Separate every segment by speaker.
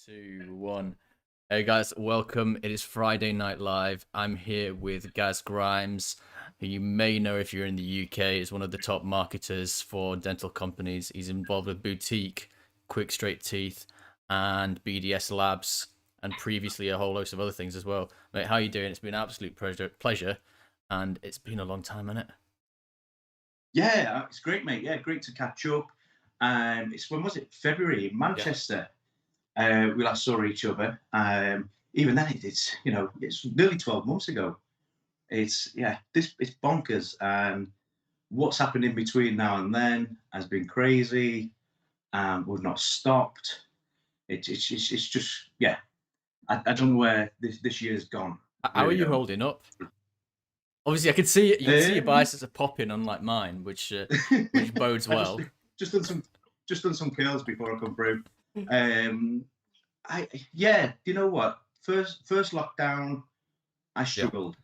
Speaker 1: Two, one. Hey guys, welcome. It is Friday Night Live. I'm here with Gaz Grimes, who you may know if you're in the UK, is one of the top marketers for dental companies. He's involved with Boutique, Quick Straight Teeth, and BDS Labs, and previously a whole host of other things as well. Mate, how are you doing? It's been an absolute pleasure, and it's been a long time, hasn't it?
Speaker 2: Yeah, it's great, mate. Yeah, great to catch up. It's when was it? February in Manchester. We last saw each other. Even then, it's nearly 12 months ago. It's bonkers. And what's happened in between now and then has been crazy. We've not stopped. It's just yeah. I don't know where this year's gone.
Speaker 1: How are
Speaker 2: Really
Speaker 1: you
Speaker 2: don't.
Speaker 1: holding up? Obviously, I can see it. You can see your
Speaker 2: Um,
Speaker 1: biceps are popping, unlike mine, which bodes
Speaker 2: I just
Speaker 1: well.
Speaker 2: just done some curls before I come through. Um, yeah, do you know what? First lockdown, I
Speaker 1: Yeah.
Speaker 2: struggled.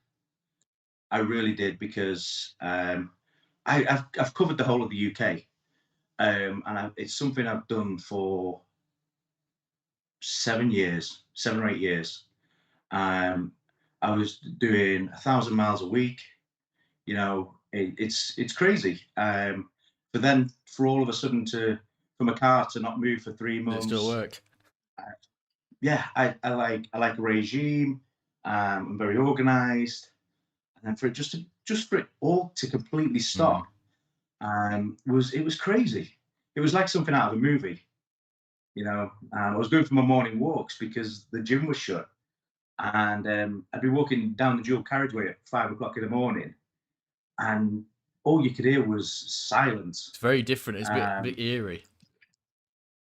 Speaker 2: I really did because I've covered the whole of the UK, it's something I've done for 7 years, 7 or 8 years. Um, I was doing 1,000 miles a week. It's crazy. But then for all of a sudden to from a car to not move for three
Speaker 1: Does it still
Speaker 2: months,
Speaker 1: work?
Speaker 2: yeah, I like a regime. I'm very organised, and then for it all to completely
Speaker 1: Mm.
Speaker 2: stop, it was crazy. It was like something out of a movie. I was going for my morning walks because the gym was shut, and I'd be walking down the dual carriageway at 5 o'clock in the morning, and all you could hear was silence.
Speaker 1: It's very different. It's a bit
Speaker 2: Um,
Speaker 1: eerie.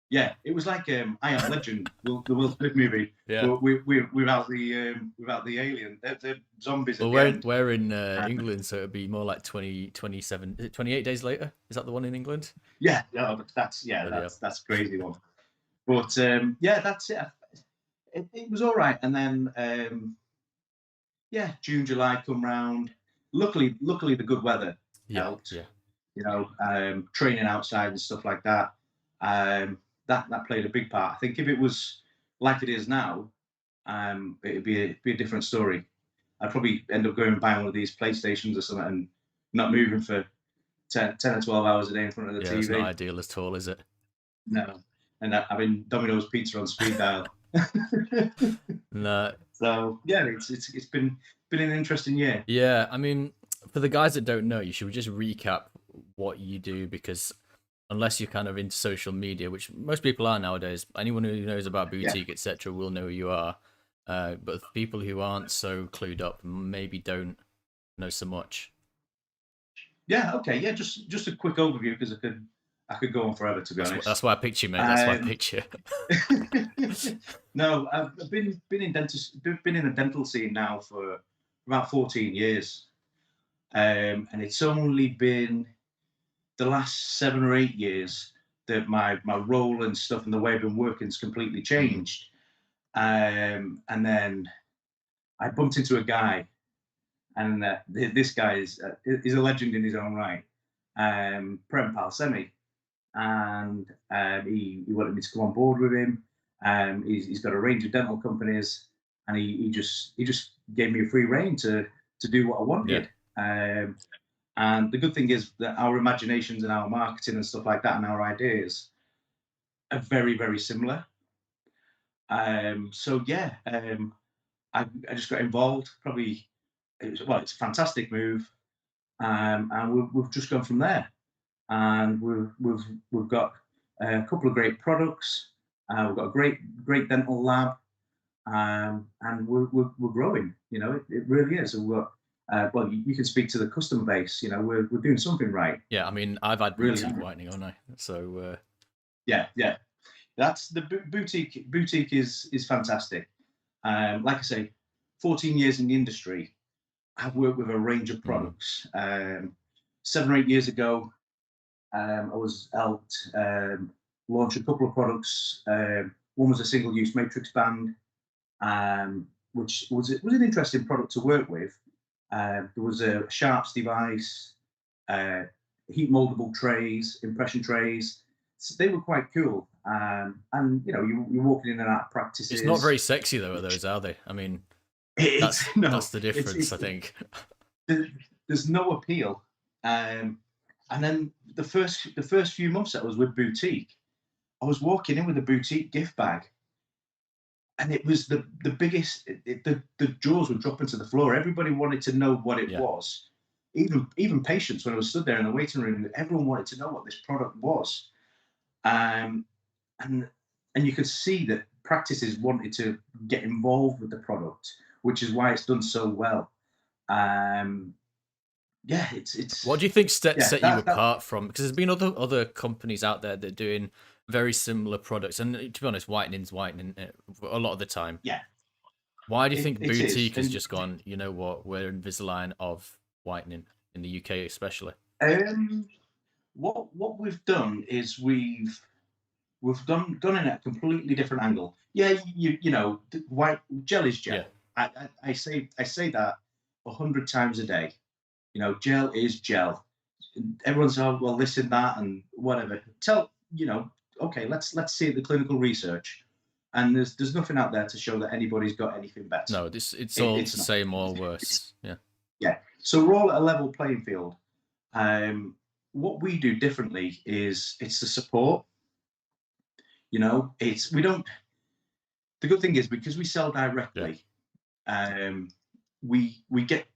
Speaker 2: Yeah, it was like I Am Legend, the Will Smith movie,
Speaker 1: Yeah.
Speaker 2: but without the alien, the zombies at
Speaker 1: Well,
Speaker 2: the end.
Speaker 1: we're in
Speaker 2: Uh,
Speaker 1: England, so it'd be more like 27. Is it 28 days later? Is that the one in England?
Speaker 2: yeah, yeah, that's yeah,
Speaker 1: Bloody hell.
Speaker 2: that's a crazy one. But yeah, that's it. It was all right, and then yeah, June, July come round. Luckily, the good weather
Speaker 1: Yeah,
Speaker 2: helped.
Speaker 1: yeah.
Speaker 2: Training outside and stuff like that. That played a big part. I think if it was like it is now, it'd be a different story. I'd probably end up going and buying one of these PlayStations or something and not moving for 10 or 12 hours a day in front of the
Speaker 1: Yeah, it's not
Speaker 2: TV.
Speaker 1: ideal at all, is it?
Speaker 2: No, and having Domino's pizza on speed dial.
Speaker 1: No.
Speaker 2: So yeah, it's been an interesting year.
Speaker 1: Yeah, I mean, for the guys that don't know, you should just recap what you do because unless you're kind of into social media, which most people are nowadays, anyone who knows about
Speaker 2: Yeah,
Speaker 1: boutique, etc., will know who you are. But people who aren't so clued up maybe don't know so much.
Speaker 2: yeah, okay, yeah. Just a quick overview because I could go on forever, to be
Speaker 1: That's
Speaker 2: honest.
Speaker 1: why I picked you, mate. That's why I
Speaker 2: Um,
Speaker 1: picked you.
Speaker 2: no, I've been in the dental scene now for about 14 years, and it's only been the last 7 or 8 years that my role and stuff and the way I've been working has completely
Speaker 1: Mm.
Speaker 2: changed. And then I bumped into a guy, and this guy is a legend in his own right, Prem Palsemi, and he wanted me to come on board with him. He's got a range of dental companies, and he just gave me a free rein to do what I
Speaker 1: Yeah.
Speaker 2: wanted. And the good thing is that our imaginations and our marketing and stuff like that and our ideas are very, very similar. So yeah, I just got involved. Probably, it's a fantastic move, and we've just gone from there. And we've got a couple of great products. We've got a great dental lab, and we're growing. It really is. And well, you can speak to the customer base. We're doing something right.
Speaker 1: Yeah, I mean, I've had
Speaker 2: Really,
Speaker 1: boutique whitening, haven't I? So,
Speaker 2: yeah, yeah. That's the boutique. Boutique is fantastic. Like I say, 14 years in the industry. I've worked with a range of
Speaker 1: mm,
Speaker 2: products. 7 or 8 years ago, I was helped launch a couple of products. One was a single-use matrix band, which was an interesting product to work with. There was a Sharps device, uh, heat moldable trays, impression trays. So they were quite cool. And you're walking in and out of
Speaker 1: It's not very
Speaker 2: practices.
Speaker 1: sexy though, are those, are they? I mean,
Speaker 2: It's no,
Speaker 1: that's the
Speaker 2: it's
Speaker 1: difference,
Speaker 2: it's
Speaker 1: I think.
Speaker 2: there's no appeal. And then the first few months that I was with boutique, I was walking in with a boutique gift bag, and it was the biggest. The jaws were dropping to the floor. Everybody wanted to know what it
Speaker 1: Yeah.
Speaker 2: was. Even patients, when I was stood there in the waiting room, everyone wanted to know what this product was. Um, and and you could see that practices wanted to get involved with the product, which is why it's done so well. Um, yeah,
Speaker 1: What
Speaker 2: it's
Speaker 1: do you think
Speaker 2: yeah
Speaker 1: set you
Speaker 2: that
Speaker 1: apart from? Because there's been other companies out there that are doing very similar products, and to be honest, whitening's whitening a lot of the time.
Speaker 2: yeah
Speaker 1: Why do you
Speaker 2: it,
Speaker 1: think
Speaker 2: it is.
Speaker 1: boutique has
Speaker 2: And
Speaker 1: just gone? You know what? We're Invisalign of whitening in the UK, especially.
Speaker 2: um, what we've done is we've gone in at a completely different angle. Yeah, white gel is
Speaker 1: Yeah.
Speaker 2: gel. I say that 100 times a day. Gel is gel. Everyone's, oh well, this and that and whatever. Okay, let's see the clinical research, and there's nothing out there to show that anybody's got anything better.
Speaker 1: No, this it's all
Speaker 2: It's
Speaker 1: the
Speaker 2: not.
Speaker 1: same or worse. Yeah.
Speaker 2: Yeah. So we're all at a level playing field. Um, what we do differently is it's the support. It's we don't. The good thing is because we sell
Speaker 1: Yeah.
Speaker 2: directly, um, we get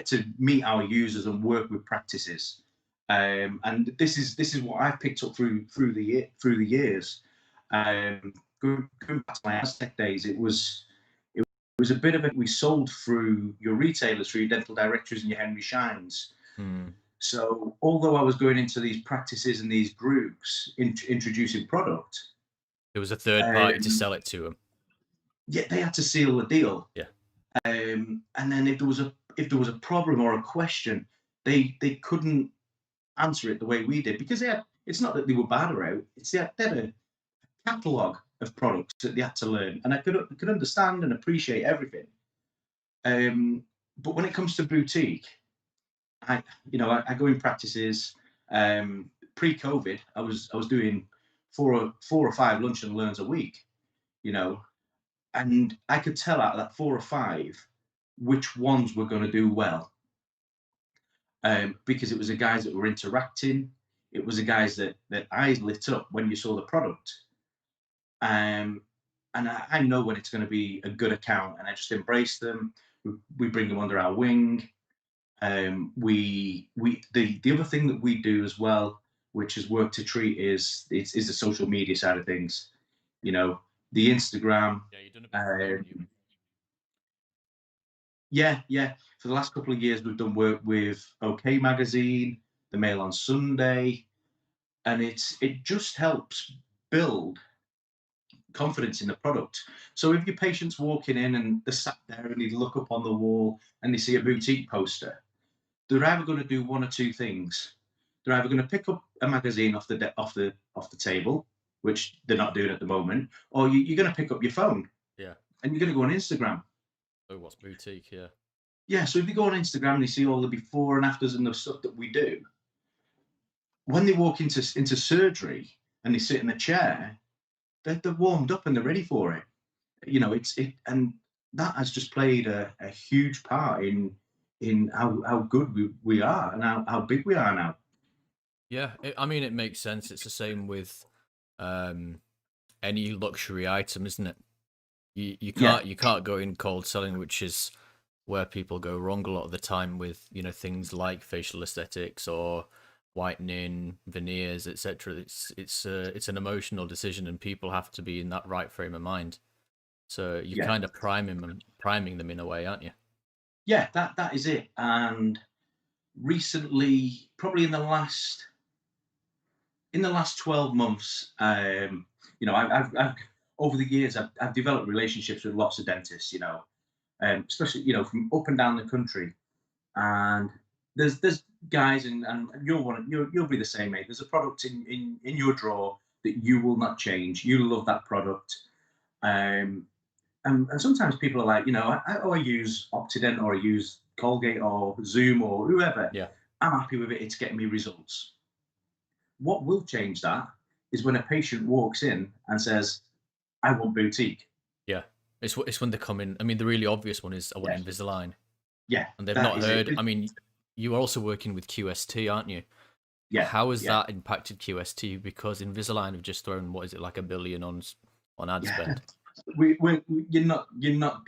Speaker 2: to meet our users and work with practices. And this is what I've picked up through the years. Going back to my Aztec days, it was a bit of it. We sold through your retailers, through your dental directories and your Henry Shines.
Speaker 1: Hmm.
Speaker 2: So although I was going into these practices and these groups, introducing product,
Speaker 1: It was a third party to
Speaker 2: um,
Speaker 1: sell it to them.
Speaker 2: yet they had to seal the deal.
Speaker 1: Yeah.
Speaker 2: And then if there was a problem or a question, they couldn't answer it the way we did, because it's not that they were bad or out. They had a catalogue of products that they had to learn, and I could understand and appreciate everything. But when it comes to boutique, I go in practices. Pre-COVID, I was doing four or five lunch and learns a week. You know, and I could tell out of that four or five which ones were going to do well, because it was the guys that were interacting. It was the guys that eyes lit up when you saw the product. Um, and I know when it's going to be a good account, and I just embrace them. We bring them under our wing. The other thing that we do as well, which has worked to treat, is the social media side of things. You know, the Instagram.
Speaker 1: Yeah, you've done a bit for me, haven't you?
Speaker 2: Um, yeah, yeah. For the last couple of years, we've done work with OK Magazine, the Mail on Sunday, and it just helps build confidence in the product. So if your patient's walking in and they're sat there and they look up on the wall and they see a boutique poster, they're either going to do one or two things. They're either going to pick up a magazine off the table, which they're not doing at the moment, or you're going to pick up your phone
Speaker 1: Yeah.
Speaker 2: and you're going to go on Instagram.
Speaker 1: Oh, what's boutique? Yeah.
Speaker 2: Yeah, so if you go on Instagram and you see all the before and afters and the stuff that we do, when they walk into surgery and they sit in the chair, they're warmed up and they're ready for it. And that has just played a huge part in how good we are and how big we are now.
Speaker 1: Yeah. I mean, it makes sense. It's the same with um any luxury item, isn't it? You
Speaker 2: Yeah,
Speaker 1: can't go in cold selling, which is where people go wrong a lot of the time with things like facial aesthetics or whitening, veneers, etc. It's an emotional decision, and people have to be in that right frame of mind. So you're
Speaker 2: yeah,
Speaker 1: kind of priming them in a way, aren't you?
Speaker 2: yeah. That is it. And recently, probably in the last 12 months, I've over the years I've developed relationships with lots of dentists. Especially from up and down the country. And there's guys, and you'll be the same, mate. There's a product in your drawer that you will not change. You love that product. Um and, and sometimes people are like, I use Optident, or I use Colgate or Zoom or whoever.
Speaker 1: Yeah.
Speaker 2: I'm happy with it. It's getting me results. What will change that is when a patient walks in and says, "I want boutique."
Speaker 1: Yeah. It's when they come in. I mean, the really obvious one is I want
Speaker 2: Yeah,
Speaker 1: Invisalign,
Speaker 2: yeah,
Speaker 1: and they've
Speaker 2: that
Speaker 1: not
Speaker 2: is it.
Speaker 1: heard. I mean, you are also working with QST, aren't you?
Speaker 2: Yeah,
Speaker 1: How has
Speaker 2: yeah,
Speaker 1: that impacted QST? Because Invisalign have just thrown, what is it, like 1 billion on ad
Speaker 2: yeah.
Speaker 1: spend?
Speaker 2: You're not.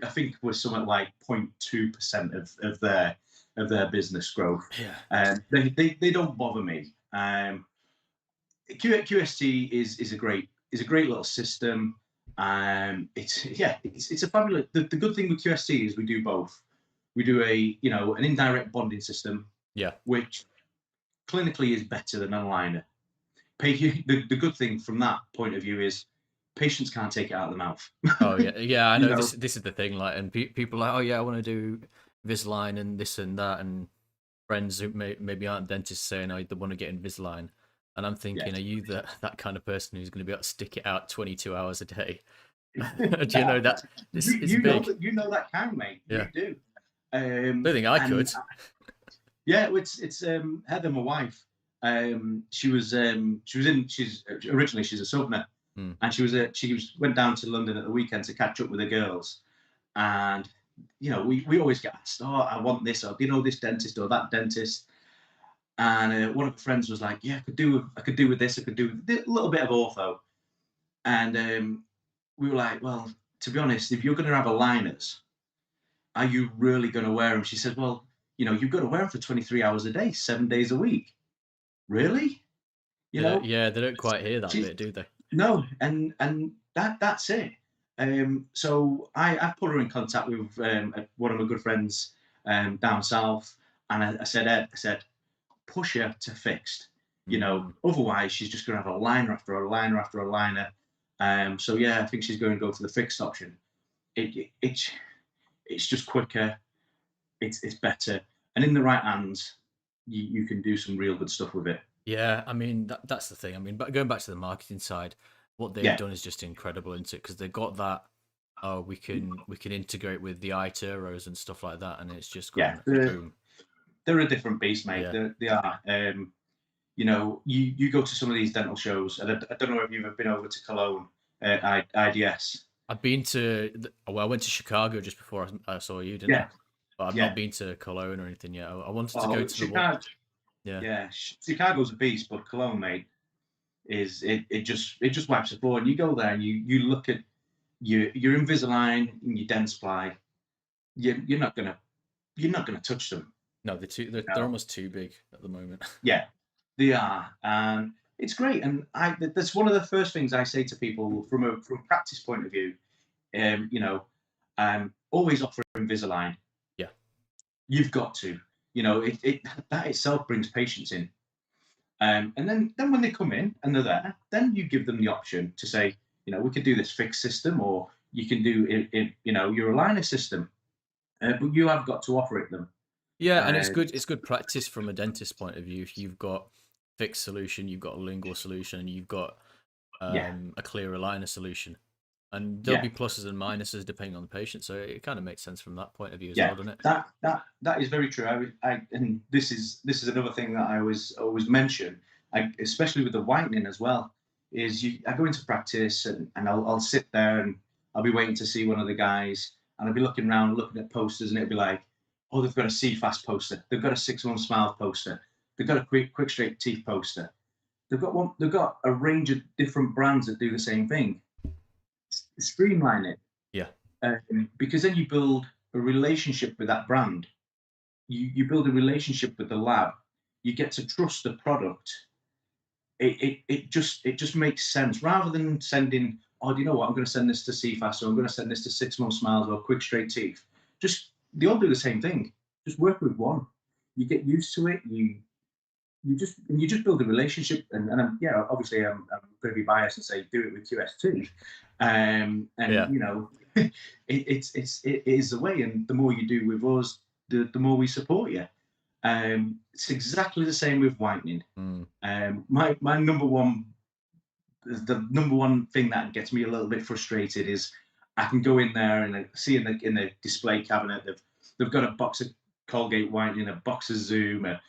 Speaker 2: I think we're something like 0.2% of their business growth.
Speaker 1: Yeah.
Speaker 2: They don't bother me. QST is a great little system. It's a fabulous. The good thing with QST is we do both. We do an indirect bonding system,
Speaker 1: Yeah.
Speaker 2: which clinically is better than an aligner. The good thing from that point of view is patients can't take it out of the mouth.
Speaker 1: Oh yeah, yeah. I
Speaker 2: you
Speaker 1: know
Speaker 2: know,
Speaker 1: this is the thing. Like, and people are like, oh yeah, I want to do Invisalign and this and that, and friends who maybe aren't dentists saying, oh, they want to get Invisalign, and I'm thinking,
Speaker 2: yes.
Speaker 1: are you that kind of person who's going to be able to stick it out 22 hours a day? Do you
Speaker 2: Nah,
Speaker 1: know
Speaker 2: nah.
Speaker 1: that this
Speaker 2: You,
Speaker 1: is
Speaker 2: you know
Speaker 1: big?
Speaker 2: that you know that kind, mate.
Speaker 1: Yeah,
Speaker 2: You do.
Speaker 1: don't think I
Speaker 2: And
Speaker 1: could.
Speaker 2: yeah, it's Heather, my wife. She's originally she's a southerner,
Speaker 1: Hmm.
Speaker 2: and went down to London at the weekend to catch up with the girls. And we always get asked, oh, I want this, or this dentist or that dentist. And one of the friends was like, yeah, I could do with this, I could do with a little bit of ortho. And we were like, well, to be honest, if you're going to have aligners, are you really going to wear them? She said, well, you've got to wear them for 23 hours a day, 7 days a week. Really? You know,
Speaker 1: Yeah, they don't quite hear that
Speaker 2: she,
Speaker 1: bit, do they?
Speaker 2: no, and that's it. So I put her in contact with one of my good friends down south, and I said, Ed, push her to fixed.
Speaker 1: Mm.
Speaker 2: Otherwise she's just going to have a liner after a liner after a liner. So yeah, I think she's going to go for the fixed option. It's just quicker. It's better, and in the right hands, you can do some real good stuff with it.
Speaker 1: Yeah, I mean that's the thing. I mean, but going back to the marketing side, what they've
Speaker 2: Yeah,
Speaker 1: done is just incredible, isn't it? Because they've got that. Oh, we can integrate with the iTuros and stuff like that, and it's just
Speaker 2: yeah.
Speaker 1: gone
Speaker 2: They're,
Speaker 1: boom.
Speaker 2: they're a different beast, mate.
Speaker 1: Yeah,
Speaker 2: They are. You go to some of these dental shows, and I don't know if you've ever been over to Cologne, IDS.
Speaker 1: I've been to. Well, I went to Chicago just before I saw you, didn't I?
Speaker 2: Yeah,
Speaker 1: But I've not
Speaker 2: yeah.
Speaker 1: been to Cologne or anything yet. I wanted to go
Speaker 2: Oh,
Speaker 1: to the one.
Speaker 2: Chicago.
Speaker 1: Yeah,
Speaker 2: Yeah, Chicago's a beast, but Cologne, mate, it just wipes the floor. And you go there and you look at your Invisalign and your Dentsply. You're not gonna touch them.
Speaker 1: no, they're
Speaker 2: No.
Speaker 1: almost too big at the moment.
Speaker 2: Yeah, they are, and it's great. And that's one of the first things I say to people from a practice point of view. Always offer Invisalign.
Speaker 1: Yeah,
Speaker 2: You've got to. That itself brings patients in. And then when they come in and they're there, then you give them the option to say, we could do this fixed system, or you can do your aligner system. But you have got to offer it them.
Speaker 1: yeah, and it's
Speaker 2: Uh,
Speaker 1: good. It's good practice from a dentist point of view. If you've got fixed solution, you've got a lingual solution, and you've got
Speaker 2: yeah,
Speaker 1: a clear aligner solution, and there'll
Speaker 2: yeah,
Speaker 1: be pluses and minuses depending on the patient. So it kind of makes sense from that point of view as
Speaker 2: yeah.
Speaker 1: well, doesn't it?
Speaker 2: That is very true. And this is another thing that I always mention, especially with the whitening as well. I go into practice and I'll sit there and I'll be waiting to see one of the guys, and I'll be looking around, looking at posters, and it'll be like, oh, they've got a CFast poster, they've got a 6-month smile poster, they've got a quick straight teeth poster. They've got a range of different brands that do the same thing. Streamline it,
Speaker 1: Yeah,
Speaker 2: because then you build a relationship with that brand. You build a relationship with the lab. You get to trust the product. It just makes sense, rather than sending, oh, do you know what, I'm going to send this to CFAS, or I'm going to send this to 6-month smiles or quick straight teeth. Just They all do the same thing. Just work with one. You get used to it. You just build a relationship, and obviously I'm going to be biased and say do it with QST. And
Speaker 1: yeah,
Speaker 2: it is the way, and the more you do with us, the more we support you. It's exactly the same with whitening.
Speaker 1: mm.
Speaker 2: My the number one thing that gets me a little bit frustrated is I can go in there and I see in the display cabinet they've got a box of Colgate whitening, a box of Zoom, a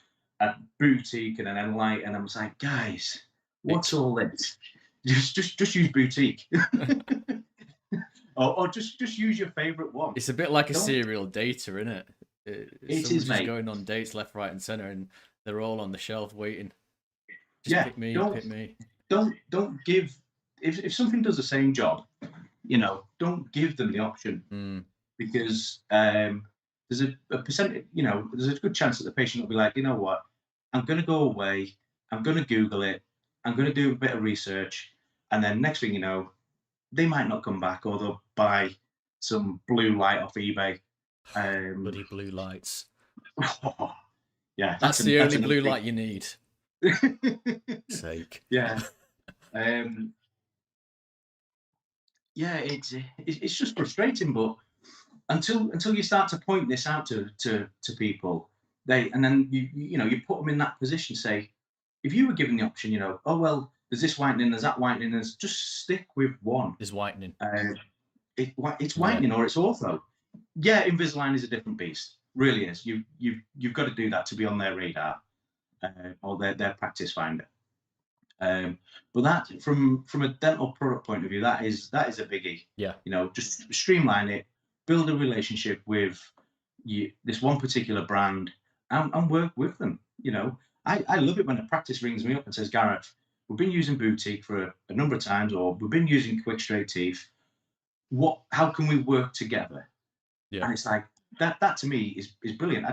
Speaker 2: boutique, and an Enlight, and I'm just like, guys, what's
Speaker 1: It,
Speaker 2: all this? just use boutique, or just use your favorite one.
Speaker 1: It's a bit like a
Speaker 2: Don't.
Speaker 1: serial dater, isn't it?
Speaker 2: It
Speaker 1: Someone's
Speaker 2: is,
Speaker 1: just
Speaker 2: mate.
Speaker 1: going on dates left, right, and center, and they're all on the shelf waiting. Just
Speaker 2: Yeah.
Speaker 1: pick me,
Speaker 2: Don't
Speaker 1: pick me.
Speaker 2: don't give, if something does the same job, don't give them the option,
Speaker 1: Mm,
Speaker 2: because there's a percentage, there's a good chance that the patient will be like, you know what, I'm going to go away, I'm going to Google it, I'm going to do a bit of research, and then next thing you know, they might not come back, or they'll buy some blue light off eBay. Um,
Speaker 1: bloody blue lights.
Speaker 2: yeah,
Speaker 1: That's the
Speaker 2: that's
Speaker 1: only
Speaker 2: another
Speaker 1: blue
Speaker 2: thing.
Speaker 1: light you need. Sake.
Speaker 2: Yeah, um, yeah, it's just frustrating, but until you start to point this out to people, and then you put them in that position. Say, if you were given the option, oh well, there's this whitening, there's that whitening, there's just stick with one.
Speaker 1: Is whitening.
Speaker 2: Uh, it's
Speaker 1: Yeah.
Speaker 2: whitening or it's ortho. Yeah, Invisalign is a different beast. Really is. You've got to do that to be on their radar, or their practice finder. But that, from a dental product point of view, that is a biggie.
Speaker 1: Yeah.
Speaker 2: Just streamline it, build a relationship with this one particular brand, and work with them. I love it when a practice rings me up and says, Gareth, we've been using boutique for a number of times, or we've been using quick straight teeth. How can we work together?
Speaker 1: Yeah.
Speaker 2: And it's like that to me is brilliant.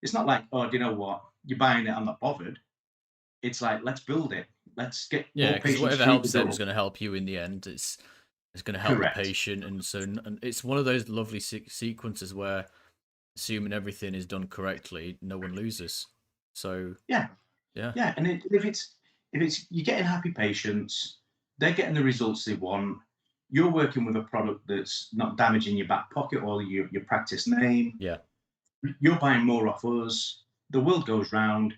Speaker 2: It's not like, oh, do you know what, you're buying it, I'm not bothered. It's like, let's build it. Let's get
Speaker 1: Yeah,
Speaker 2: more
Speaker 1: because
Speaker 2: patients
Speaker 1: whatever
Speaker 2: through the
Speaker 1: helps them is
Speaker 2: door.
Speaker 1: going to help you in the end. It's going to help the
Speaker 2: Correct.
Speaker 1: patient, and so and it's one of those lovely sequences where, assuming everything is done correctly, no one loses. So
Speaker 2: Yeah,
Speaker 1: yeah,
Speaker 2: yeah. And if it's you're getting happy patients, they're getting the results they want. You're working with a product that's not damaging your back pocket or your practice name.
Speaker 1: yeah.
Speaker 2: You're buying more off us. The world goes round.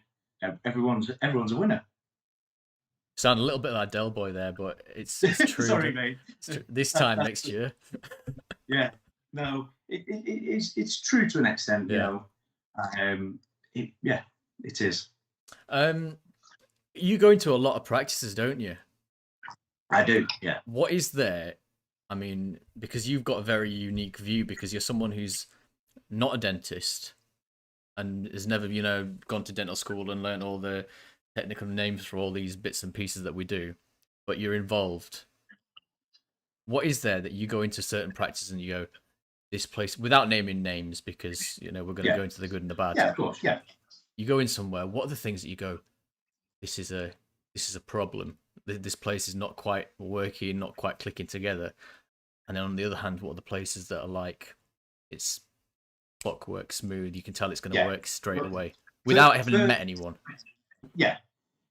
Speaker 2: Everyone's a winner.
Speaker 1: Sound a little bit like Del Boy there, but it's true.
Speaker 2: Sorry,
Speaker 1: That
Speaker 2: mate.
Speaker 1: this time
Speaker 2: That's,
Speaker 1: next year,
Speaker 2: yeah. No, it's true to an extent.
Speaker 1: yeah.
Speaker 2: Yeah, it is.
Speaker 1: Um, you go into a lot of practices, don't you?
Speaker 2: I do. Yeah.
Speaker 1: What is there? I mean, because you've got a very unique view, because you're someone who's not a dentist and has never, gone to dental school and learned all the technical names for all these bits and pieces that we do, but you're involved. What is there that you go into certain practices and you go, this place, without naming names, because we're going to
Speaker 2: Yeah.
Speaker 1: go into the good and the bad.
Speaker 2: Yeah. Of course. Yeah.
Speaker 1: You go in somewhere. What are the things that you go, this is a problem. This place is not quite working, not quite clicking together. And then on the other hand, what are the places that are like, it's clockwork smooth, you can tell it's going to
Speaker 2: Yeah.
Speaker 1: work straight
Speaker 2: But
Speaker 1: away without having
Speaker 2: first,
Speaker 1: met anyone.
Speaker 2: yeah.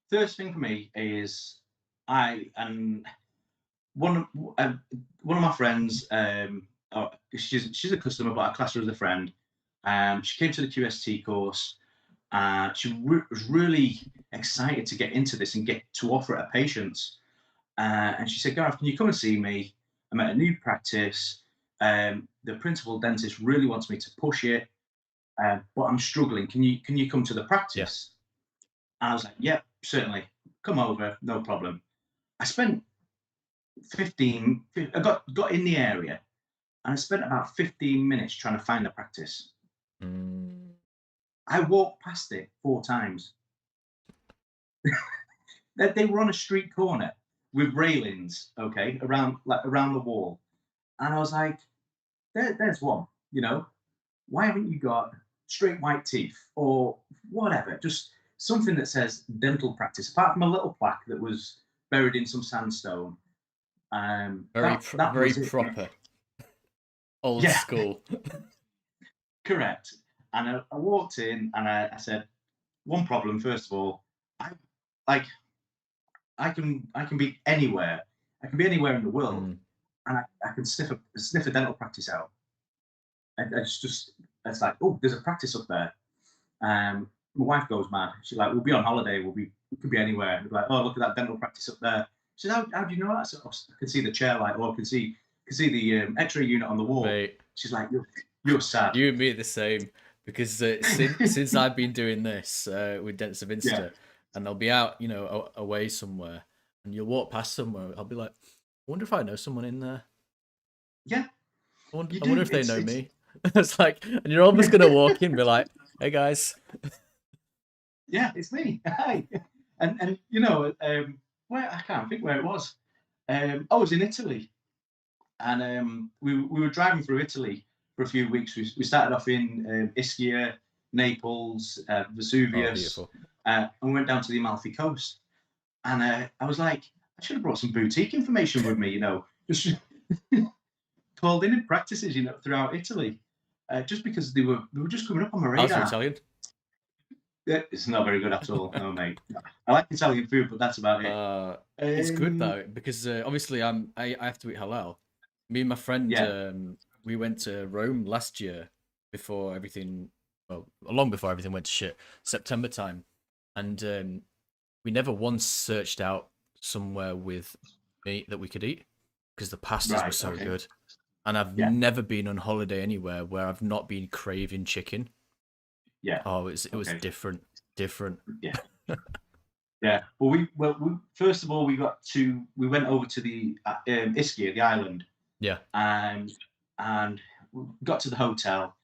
Speaker 2: First thing for me is, I and one of my friends. She's a customer, but I class her as a friend. She came to the QST course. She was really excited to get into this and get to offer it her patients. And she said, Gareth, can you come and see me? I'm at a new practice. The principal dentist really wants me to push it, but I'm struggling. Can you come to the
Speaker 1: Yeah.
Speaker 2: practice? And I was like, yep, certainly. Come over, no problem. I spent 15, I got in the area, and I spent about 15 minutes trying to find the practice.
Speaker 1: Mm,
Speaker 2: I walked past it 4 times. They were on a street corner with railings, okay, around the wall. And I was like, there's one, why haven't you got straight white teeth or whatever? Just something that says dental practice, apart from a little plaque that was buried in some sandstone. That
Speaker 1: very
Speaker 2: was it.
Speaker 1: proper, old
Speaker 2: Yeah,
Speaker 1: school.
Speaker 2: correct. And I walked in and I said, one problem, first of all, I like I can be anywhere. I can be anywhere in the world,
Speaker 1: Mm,
Speaker 2: and I can sniff a dental practice out. And it's like, oh, there's a practice up there. My wife goes mad. She's like, we'll be on holiday. We could be anywhere. We're like, oh, look at that dental practice up there. She said, how do you know that? So I can see the chair light, or I can see the X-ray unit on the wall.
Speaker 1: mate,
Speaker 2: She's like, you're sad.
Speaker 1: you and me are the same, because since I've been doing this with Dents of
Speaker 2: Yeah,
Speaker 1: Insta, and I'll be out, away somewhere, and you'll walk past somewhere. I'll be like, I wonder if I know someone in there.
Speaker 2: Yeah,
Speaker 1: I wonder,
Speaker 2: you
Speaker 1: I wonder
Speaker 2: do.
Speaker 1: if they know
Speaker 2: It's
Speaker 1: me. It's like, and you're almost gonna walk in, and be like, "Hey guys."
Speaker 2: yeah, it's me. Hi. And where I can't think where it was. I was in Italy, and we were driving through Italy for a few weeks. We started off in Ischia, Naples,
Speaker 1: Oh,
Speaker 2: Vesuvius,
Speaker 1: beautiful.
Speaker 2: and went down to the Amalfi Coast. And I was like, I should have brought some boutique information with me, just called in practices, throughout Italy, just because they were just coming up on my
Speaker 1: How's your
Speaker 2: radar.
Speaker 1: Italian?
Speaker 2: It's not very good at all, no, mate. I like Italian food, but that's about it.
Speaker 1: It's good
Speaker 2: Um,
Speaker 1: though because obviously I have to eat halal. Me and my friend
Speaker 2: yeah,
Speaker 1: we went to Rome last year before everything, well, long before everything went to shit, September time, and we never once searched out somewhere with meat that we could eat because the pastas were
Speaker 2: right,
Speaker 1: so
Speaker 2: okay,
Speaker 1: good. And I've
Speaker 2: yeah,
Speaker 1: never been on holiday anywhere where I've not been craving chicken.
Speaker 2: yeah,
Speaker 1: Oh, it was
Speaker 2: okay,
Speaker 1: different, different.
Speaker 2: yeah. Yeah. Well, first of all, we went over to the Ischia, the island,
Speaker 1: Yeah,
Speaker 2: and and we got to the hotel,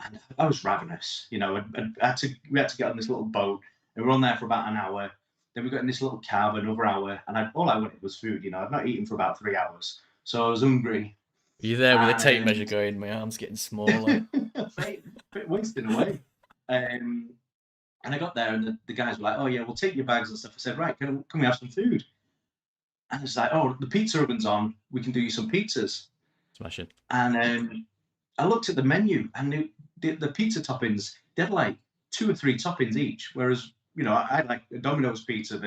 Speaker 2: and I was ravenous. And we had to get on this little boat, and we were on there for about an hour. Then we got in this little cab another hour, and all I wanted was food. I'd not eaten for about 3 hours, so I was hungry,
Speaker 1: you there with a tape
Speaker 2: and
Speaker 1: measure going? My arm's getting smaller.
Speaker 2: bit wasting away. Um, and I got there, and the guys were like, "Oh yeah, we'll take your bags and stuff." I said, "Right, can we have some food?" And it's like, "Oh, the pizza oven's on. We can do you some pizzas."
Speaker 1: Smashing.
Speaker 2: And I looked at the menu, and the pizza toppings, they had like 2 or 3 toppings each. Whereas, I had like a Domino's pizza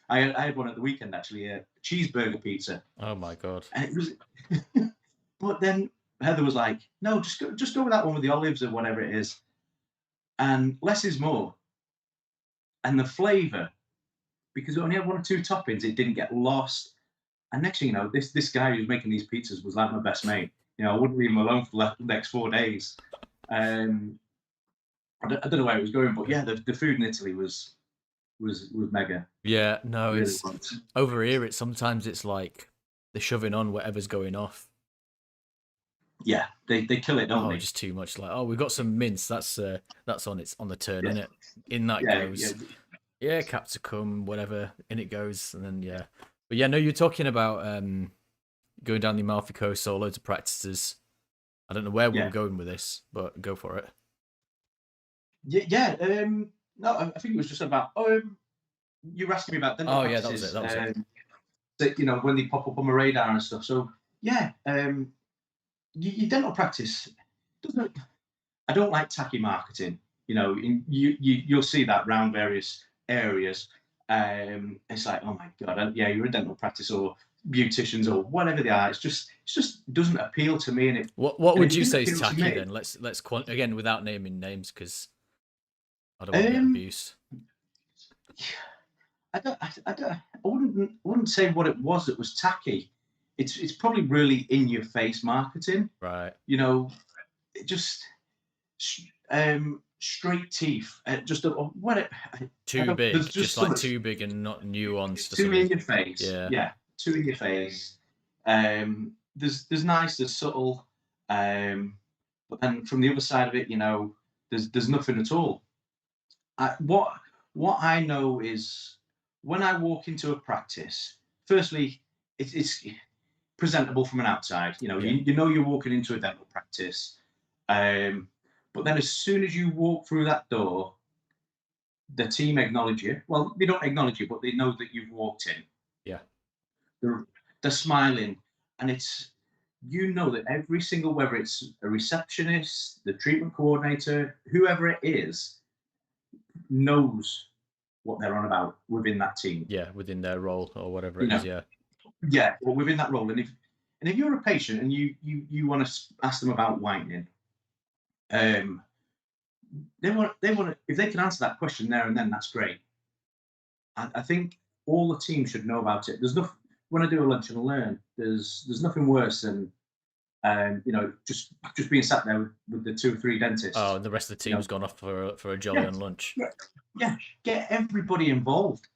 Speaker 2: I had one at the weekend actually, a cheeseburger pizza,
Speaker 1: Oh my god.
Speaker 2: and it was. But then Heather was like, "No, just go with that one with the olives or whatever it is." And less is more, and the flavour, because it only had 1 or 2 toppings, it didn't get lost. And next thing you know, this guy who's making these pizzas was like my best mate. I wouldn't leave him alone for the next 4 days. Um, I don't know where it was going, but
Speaker 1: Yeah.
Speaker 2: yeah, the food in Italy was mega.
Speaker 1: Yeah, no,
Speaker 2: Really
Speaker 1: it's
Speaker 2: was.
Speaker 1: over here. It's sometimes it's like they're shoving on whatever's going off.
Speaker 2: Yeah, they kill it, don't
Speaker 1: Oh,
Speaker 2: they?
Speaker 1: just too much. Like, oh, we've got some mince. That's on, it's on the turn,
Speaker 2: Yeah,
Speaker 1: in it. In that
Speaker 2: yeah, yeah,
Speaker 1: goes. Yeah, capsicum, whatever. In it goes, and then yeah. But yeah, no, you're talking about going down the Amalfi Coast, so loads of practices. I don't know where we were
Speaker 2: yeah,
Speaker 1: going with this, but go for it.
Speaker 2: yeah, yeah. No, I think it was just about. You were asking me about dental
Speaker 1: Oh yeah, that was it.
Speaker 2: practices.
Speaker 1: That was it.
Speaker 2: That when they pop up on my radar and stuff. So yeah, your dental practice doesn't. I don't like tacky marketing. You'll see that around various areas. It's like, oh my god, yeah, you're a dental practice or beauticians or whatever they are. It just doesn't appeal to me, and it
Speaker 1: What
Speaker 2: and
Speaker 1: would
Speaker 2: it
Speaker 1: you
Speaker 2: didn't
Speaker 1: say is
Speaker 2: appeal to
Speaker 1: tacky
Speaker 2: me.
Speaker 1: then? Again without naming names because I don't want to get
Speaker 2: Um,
Speaker 1: abused.
Speaker 2: I wouldn't say what it was that was tacky. It's probably really in your face marketing.
Speaker 1: Right.
Speaker 2: It just straight teeth. Just what it. I
Speaker 1: Too
Speaker 2: don't. There's
Speaker 1: big, just
Speaker 2: just so
Speaker 1: like
Speaker 2: much.
Speaker 1: too big and not nuanced or
Speaker 2: Two in
Speaker 1: something.
Speaker 2: your face.
Speaker 1: Yeah.
Speaker 2: Yeah, two in your face. There's nice, there's subtle, but then from the other side of it, there's nothing at all. What I know is when I walk into a practice, firstly, it's presentable from an outside.
Speaker 1: Yeah.
Speaker 2: You're walking into a dental practice, um, but then as soon as you walk through that door, the team acknowledge you. Well, they don't acknowledge you, but they know that you've walked in.
Speaker 1: Yeah.
Speaker 2: They're, they're smiling, and that every single, whether it's a receptionist, the treatment coordinator, whoever it is, knows what they're on about within that team.
Speaker 1: Yeah. Within their role or whatever
Speaker 2: You
Speaker 1: it is.
Speaker 2: know,
Speaker 1: Yeah.
Speaker 2: yeah, well, within that role. And if you're a patient and you want to ask them about whitening, um, they want to, if they can answer that question there and then, that's great. I think all the team should know about it. There's nothing when I do a lunch and learn. There's nothing worse than just being sat there with the 2 or 3
Speaker 1: Oh,
Speaker 2: dentists.
Speaker 1: and the rest of the
Speaker 2: You know,
Speaker 1: team's gone off for a jolly
Speaker 2: yeah,
Speaker 1: on lunch.
Speaker 2: yeah, yeah. Get everybody involved.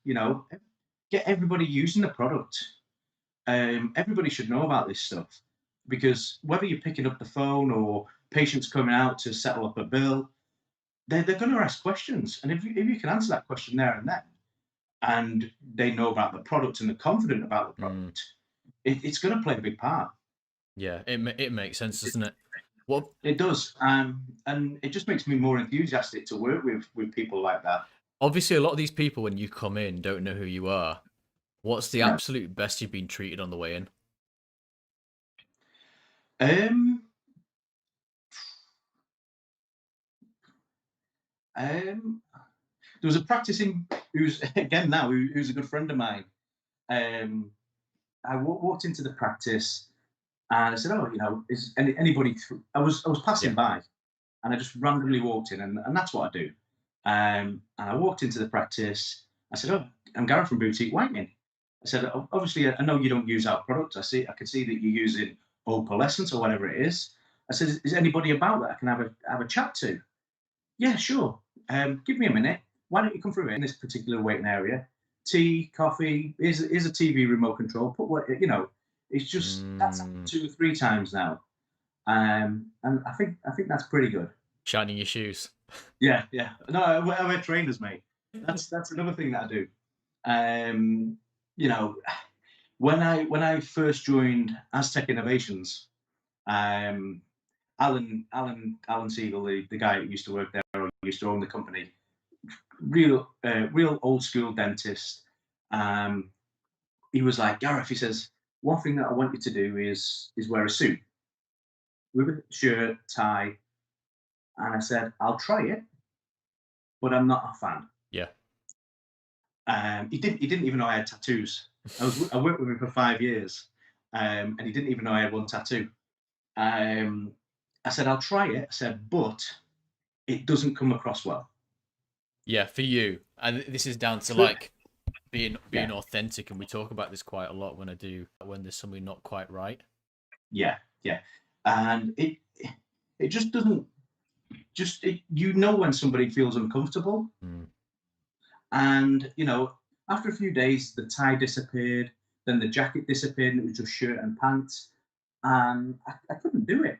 Speaker 2: get everybody using the product. Everybody should know about this stuff because whether you're picking up the phone or patients coming out to settle up a bill, they're going to ask questions. And if you can answer that question there and then, and they know about the product and they're confident about the
Speaker 1: Mm,
Speaker 2: product, it's going to play a big part.
Speaker 1: yeah, it makes sense, doesn't it? What
Speaker 2: It does, and it just makes me more enthusiastic to work with people like that.
Speaker 1: obviously a lot of these people when you come in don't know who you are. What's the
Speaker 2: No.
Speaker 1: absolute best you've been treated on the way in?
Speaker 2: Um, um, there was a practicing who's again now who's a good friend of mine. Um, I walked into the practice and I said, "Oh, is anybody?" I was passing
Speaker 1: Yeah,
Speaker 2: by, and I just randomly walked in, and that's what I do. And I walked into the practice. I said, "Oh, I'm Gareth from Boutique Whitening." I said, Obviously, I know you don't use our product. I can see that you're using opalescence or whatever it is." I said, "Is anybody about that I can have a chat to?" "Yeah, sure. Give me a minute. Why don't you come through in this particular waiting area? Tea, coffee. Here's a TV remote control. Put what you know." It's just that's happened
Speaker 1: mm,
Speaker 2: 2 or 3 times now, and I think that's pretty good.
Speaker 1: shining your shoes.
Speaker 2: Yeah, yeah. No, I wear trainers, mate. That's another thing that I do. Um, you know, when I first joined Aztec Innovations, um, Alan Siegel, the guy who used to work there or used to own the company, real old school dentist. Um, he was like, Gareth, he says, one thing that I want you to do is wear a suit with a shirt, tie. And I said, I'll try it, but I'm not a fan.
Speaker 1: Yeah.
Speaker 2: He didn't even know I had tattoos. I worked with him for 5 years, and he didn't even know I had one tattoo. Um, I said, I'll try it. I said, but it doesn't come across well.
Speaker 1: Yeah, for you. And this is down to
Speaker 2: For-
Speaker 1: like being
Speaker 2: yeah,
Speaker 1: authentic, and we talk about this quite a lot when there's something not quite right.
Speaker 2: yeah, yeah. And it just doesn't when somebody feels uncomfortable.
Speaker 1: Mm.
Speaker 2: And after a few days, the tie disappeared, then the jacket disappeared, and it was just shirt and pants. And I couldn't do it.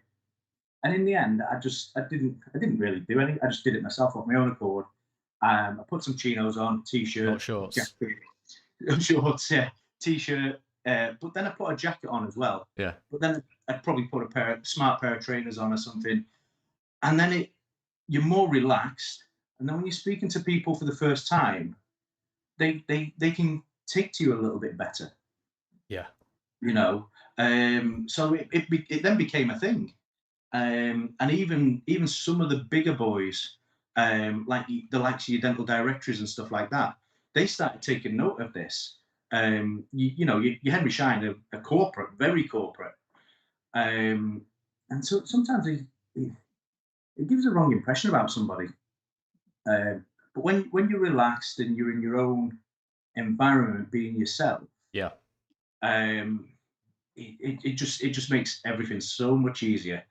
Speaker 2: And in the end, I didn't really do anything. I just did it myself off my own accord. I put some chinos on,
Speaker 1: Not
Speaker 2: t-shirt,
Speaker 1: shorts.
Speaker 2: jacket, shorts, yeah, t-shirt. But then I put a jacket on as well.
Speaker 1: Yeah.
Speaker 2: But then I'd probably put a smart pair of trainers on or something. And then you're more relaxed. And then when you're speaking to people for the first time, they can take to you a little bit better,
Speaker 1: Yeah.
Speaker 2: you know. So it then became a thing. And even some of the bigger boys, like the likes of your dental directories and stuff like that, they started taking note of this. You Henry Shine, a corporate, very corporate, and so sometimes it gives a wrong impression about somebody. But when you're relaxed and you're in your own environment, being yourself,
Speaker 1: Yeah.
Speaker 2: um, it just makes everything so much easier.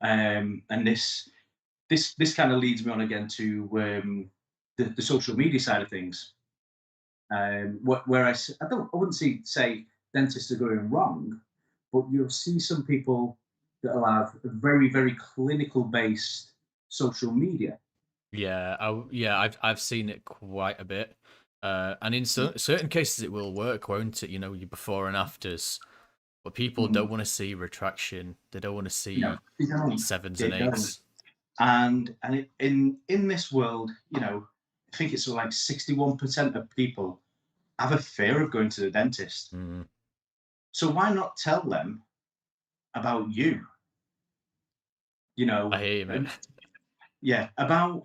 Speaker 2: And this kind of leads me on again to the social media side of things, where I wouldn't say dentists are going wrong, but you'll see some people that will have a very very clinical based social media.
Speaker 1: Yeah. Yeah, I've seen it quite a bit. And in certain cases it will work, won't it? Your before and afters. But people
Speaker 2: Mm,
Speaker 1: don't want to see retraction. They don't want to
Speaker 2: no,
Speaker 1: see
Speaker 2: they don't.
Speaker 1: sevens
Speaker 2: They
Speaker 1: and
Speaker 2: don't.
Speaker 1: eights.
Speaker 2: And in this world, I think it's like 61% of people have a fear of going to the dentist.
Speaker 1: Mm,
Speaker 2: So why not tell them about you? You
Speaker 1: I
Speaker 2: know,
Speaker 1: hear you, mate.
Speaker 2: and yeah, about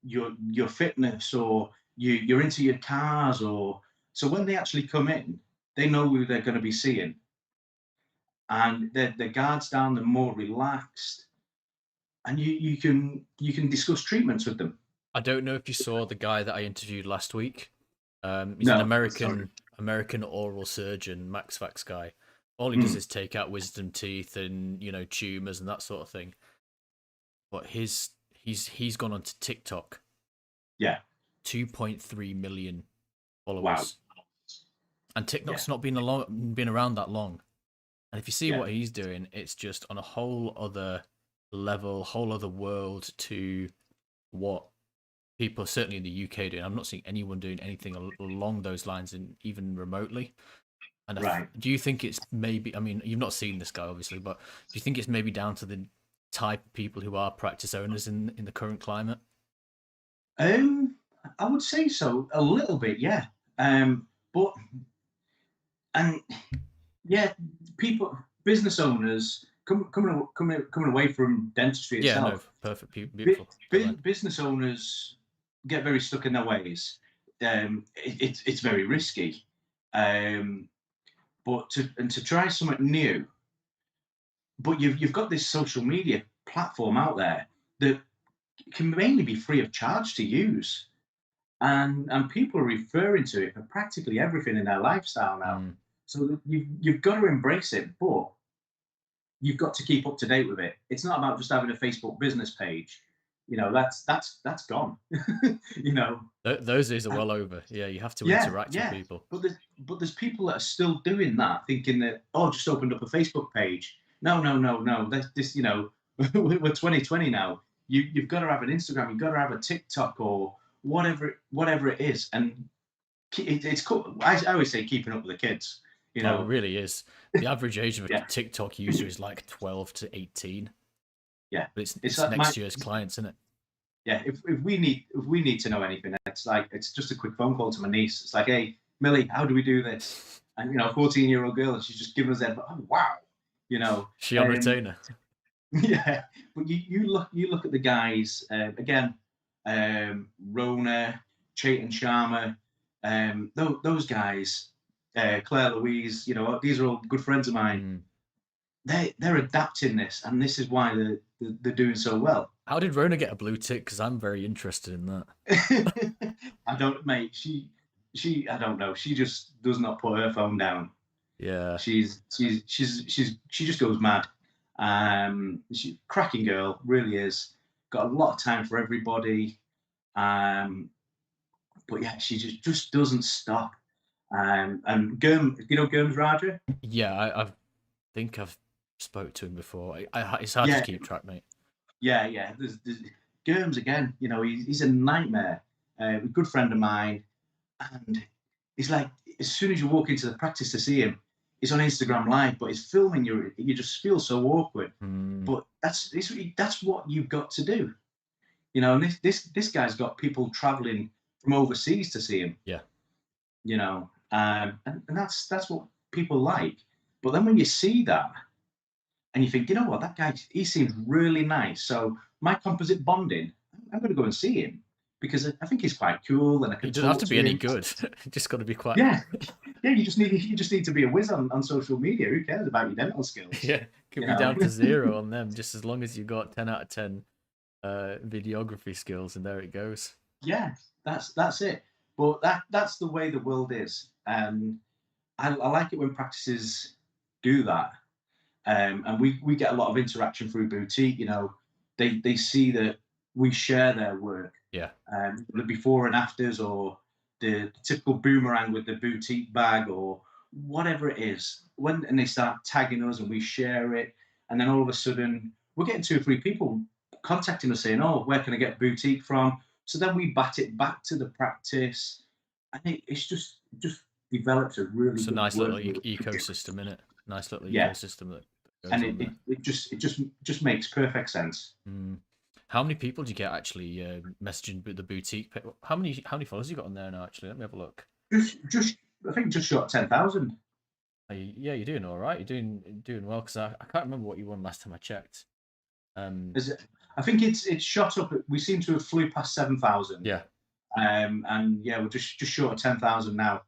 Speaker 2: your fitness, or you're into your cars, or so when they actually come in, they know who they're going to be seeing, and their guards down, they're more relaxed, and you can discuss treatments with them.
Speaker 1: I don't know if you saw the guy that I interviewed last week. He's an
Speaker 2: No, sorry.
Speaker 1: American oral surgeon, Max Vax guy. All he does
Speaker 2: Mm,
Speaker 1: is take out wisdom teeth and tumors and that sort of thing. But he's gone onto TikTok,
Speaker 2: yeah,
Speaker 1: 2.3 million
Speaker 2: Wow.
Speaker 1: followers. And
Speaker 2: Yeah.
Speaker 1: TikTok's not been around that long. And if you see
Speaker 2: Yeah.
Speaker 1: what he's doing, it's just on a whole other level, whole other world to what people, certainly in the UK, doing. I'm not seeing anyone doing anything along those lines, and even remotely. And
Speaker 2: Right.
Speaker 1: do you think it's maybe? I mean, you've not seen this guy obviously, but do you think it's maybe down to the type of people who are practice owners in the current climate?
Speaker 2: Um, I would say so a little bit, yeah. But and yeah, people, business owners coming away from dentistry
Speaker 1: Yeah, no,
Speaker 2: itself.
Speaker 1: perfect, beautiful. I like.
Speaker 2: Business owners get very stuck in their ways. It's very risky. Um, but to try something new, but you've got this social media platform out there that can mainly be free of charge to use, and people are referring to it for practically everything in their lifestyle now.
Speaker 1: Mm.
Speaker 2: So you've got to embrace it, but you've got to keep up to date with it. It's not about just having a Facebook business page. That's gone. you know,
Speaker 1: Those days are well over. Yeah, you have to
Speaker 2: yeah,
Speaker 1: interact with
Speaker 2: yeah.
Speaker 1: people.
Speaker 2: But there's people that are still doing that, thinking that, oh, just opened up a Facebook page. No, no, no, no. This we're 2020 now. You've got to have an Instagram. You've got to have a TikTok or whatever it is. And it's cool. I always say keeping up with the kids. You
Speaker 1: Oh, it
Speaker 2: know,
Speaker 1: really is. The average age of a
Speaker 2: yeah,
Speaker 1: TikTok user is like 12 to 18,
Speaker 2: yeah.
Speaker 1: but it's
Speaker 2: It's
Speaker 1: it's
Speaker 2: like my
Speaker 1: next year's clients, isn't it?
Speaker 2: yeah. If we need to know anything, it's just a quick phone call to my niece. It's like, hey, Millie, how do we do this? And 14-year-old girl, and she's just giving us that. Oh wow, you know.
Speaker 1: She on
Speaker 2: Um,
Speaker 1: retainer.
Speaker 2: yeah, but you look at the guys again, Rona, Chayton Sharma, those guys, Claire Louise. These are all good friends of mine.
Speaker 1: Mm.
Speaker 2: They're adapting this, and this is why they're doing so well.
Speaker 1: How did Rona get a blue tick? Because I'm very interested in that.
Speaker 2: I don't, mate. I don't know. She just does not put her phone down.
Speaker 1: Yeah.
Speaker 2: She just goes mad. She cracking girl, really is. Got a lot of time for everybody. Um, but yeah, she just doesn't stop. And Gurm's Raja?
Speaker 1: Yeah, I think I've spoke to him before. It's hard to
Speaker 2: Yeah,
Speaker 1: keep track, mate.
Speaker 2: yeah. There's Gurm's again. He's a nightmare. A good friend of mine, and he's like, as soon as you walk into the practice to see him, he's on Instagram Live, but he's filming you. You just feel so awkward.
Speaker 1: Mm.
Speaker 2: But that's what you've got to do. And this guy's got people traveling from overseas to see him.
Speaker 1: Yeah.
Speaker 2: And that's what people like. But then when you see that and you think, you know what, that guy, he seems really nice. So my composite bonding, I'm going to go and see him because I think he's quite cool and I
Speaker 1: He
Speaker 2: can
Speaker 1: doesn't have
Speaker 2: talk
Speaker 1: to
Speaker 2: to
Speaker 1: be any
Speaker 2: him.
Speaker 1: good. Just got to be quite.
Speaker 2: Yeah, yeah. You just need to be a whiz on social media. Who cares about your dental skills?
Speaker 1: Yeah, could
Speaker 2: You
Speaker 1: be
Speaker 2: know.
Speaker 1: down to 0 on them, just as long as you've got 10 out of 10 videography skills, and there it goes.
Speaker 2: Yeah, that's it. But that's the way the world is, and I like it when practices do that. And we get a lot of interaction through boutique. They see that we share their work,
Speaker 1: Yeah.
Speaker 2: the before and afters, or the typical boomerang with the boutique bag, or whatever it is. And they start tagging us, and we share it, and then all of a sudden we're getting 2 or 3 people contacting us saying, "Oh, where can I get boutique from?" So then we bat it back to the practice, and it's just develops a really
Speaker 1: It's a
Speaker 2: good
Speaker 1: nice little
Speaker 2: work.
Speaker 1: ecosystem in it. Nice little
Speaker 2: Yeah,
Speaker 1: ecosystem that goes
Speaker 2: and
Speaker 1: on
Speaker 2: it, it,
Speaker 1: there.
Speaker 2: it just makes perfect sense.
Speaker 1: Mm. How many people do you get actually messaging the boutique? How many followers you got on there now? Actually, let me have a look.
Speaker 2: Just I think just short 10,000.
Speaker 1: Yeah, you're doing all right. You're doing well, because I can't remember what you won last time I checked.
Speaker 2: Is it? I think it's shot up. We seem to have flew past 7,000.
Speaker 1: Yeah.
Speaker 2: And yeah, we're just short of 10,000 now.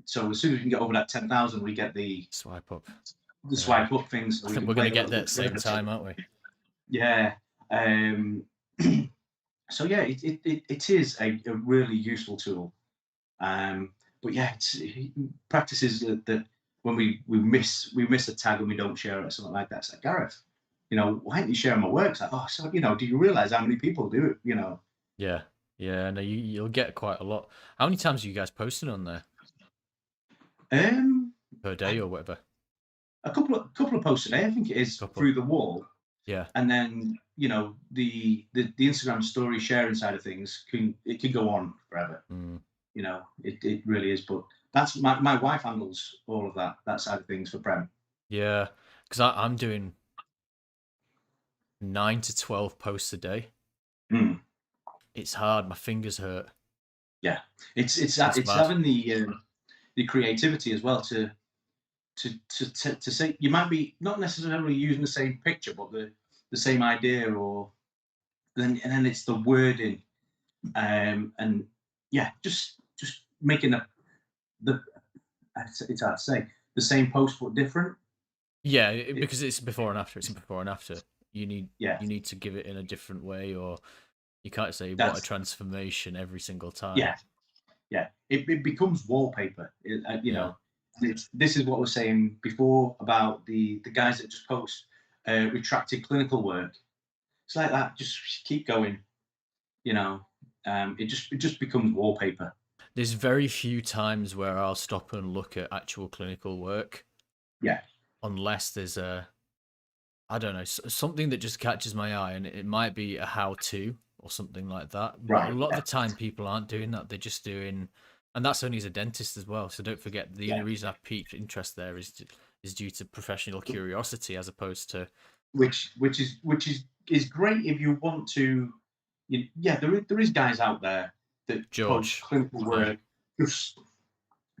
Speaker 2: So as soon as we can get over that 10,000, we get the
Speaker 1: Swipe up.
Speaker 2: swipe up things. So
Speaker 1: I
Speaker 2: we
Speaker 1: think
Speaker 2: can
Speaker 1: we're
Speaker 2: play
Speaker 1: going to
Speaker 2: a
Speaker 1: get
Speaker 2: little
Speaker 1: there
Speaker 2: bit
Speaker 1: at the same
Speaker 2: further.
Speaker 1: time, aren't we?
Speaker 2: Yeah. So yeah, it is a really useful tool. But yeah, it's practices that when we miss a tag and we don't share it or something like that. It's like, Gareth, why aren't you sharing my work? It's like, oh, so do you realise how many people do it?
Speaker 1: Yeah. Yeah, no, you'll get quite a lot. How many times are you guys posting on there
Speaker 2: Um,
Speaker 1: per day or whatever?
Speaker 2: a couple of posts a day, I think it is,
Speaker 1: Couple.
Speaker 2: through the wall.
Speaker 1: Yeah.
Speaker 2: And then, the Instagram story sharing side of things can go on forever.
Speaker 1: Mm.
Speaker 2: It really is. But that's my wife handles all of that side of things for Prem.
Speaker 1: Yeah, because I'm doing 9 to 12 posts a day.
Speaker 2: Mm,
Speaker 1: It's hard. My fingers hurt.
Speaker 2: yeah, it's
Speaker 1: It's
Speaker 2: it's
Speaker 1: mad.
Speaker 2: having the creativity as well to say, you might be not necessarily using the same picture, but the same idea, or then it's the wording, and yeah, just making the it's hard to say, the same post but different.
Speaker 1: Yeah,
Speaker 2: It,
Speaker 1: because it's before and after. It's a before and after. You need
Speaker 2: yeah,
Speaker 1: you need to give it in a different way, or you can't say what a
Speaker 2: that's
Speaker 1: transformation every single time.
Speaker 2: yeah, yeah. It becomes wallpaper.
Speaker 1: Yeah.
Speaker 2: This is what we're saying before about the guys that just post retracted clinical work. It's like that. Just keep going. You know, it just becomes wallpaper.
Speaker 1: There's very few times where I'll stop and look at actual clinical work
Speaker 2: Yeah,
Speaker 1: unless there's I don't know, something that just catches my eye, and it might be a how-to or something like that. But a
Speaker 2: right.
Speaker 1: lot of
Speaker 2: Yeah,
Speaker 1: the time, people aren't doing that. They're just doing, and that's only as a dentist as well. So don't forget, the only
Speaker 2: yeah.
Speaker 1: reason I've piqued interest there is due to professional curiosity, as opposed to
Speaker 2: Which is great if you want to. Yeah, there is guys out there that post
Speaker 1: George.
Speaker 2: clinical
Speaker 1: Yeah,
Speaker 2: work just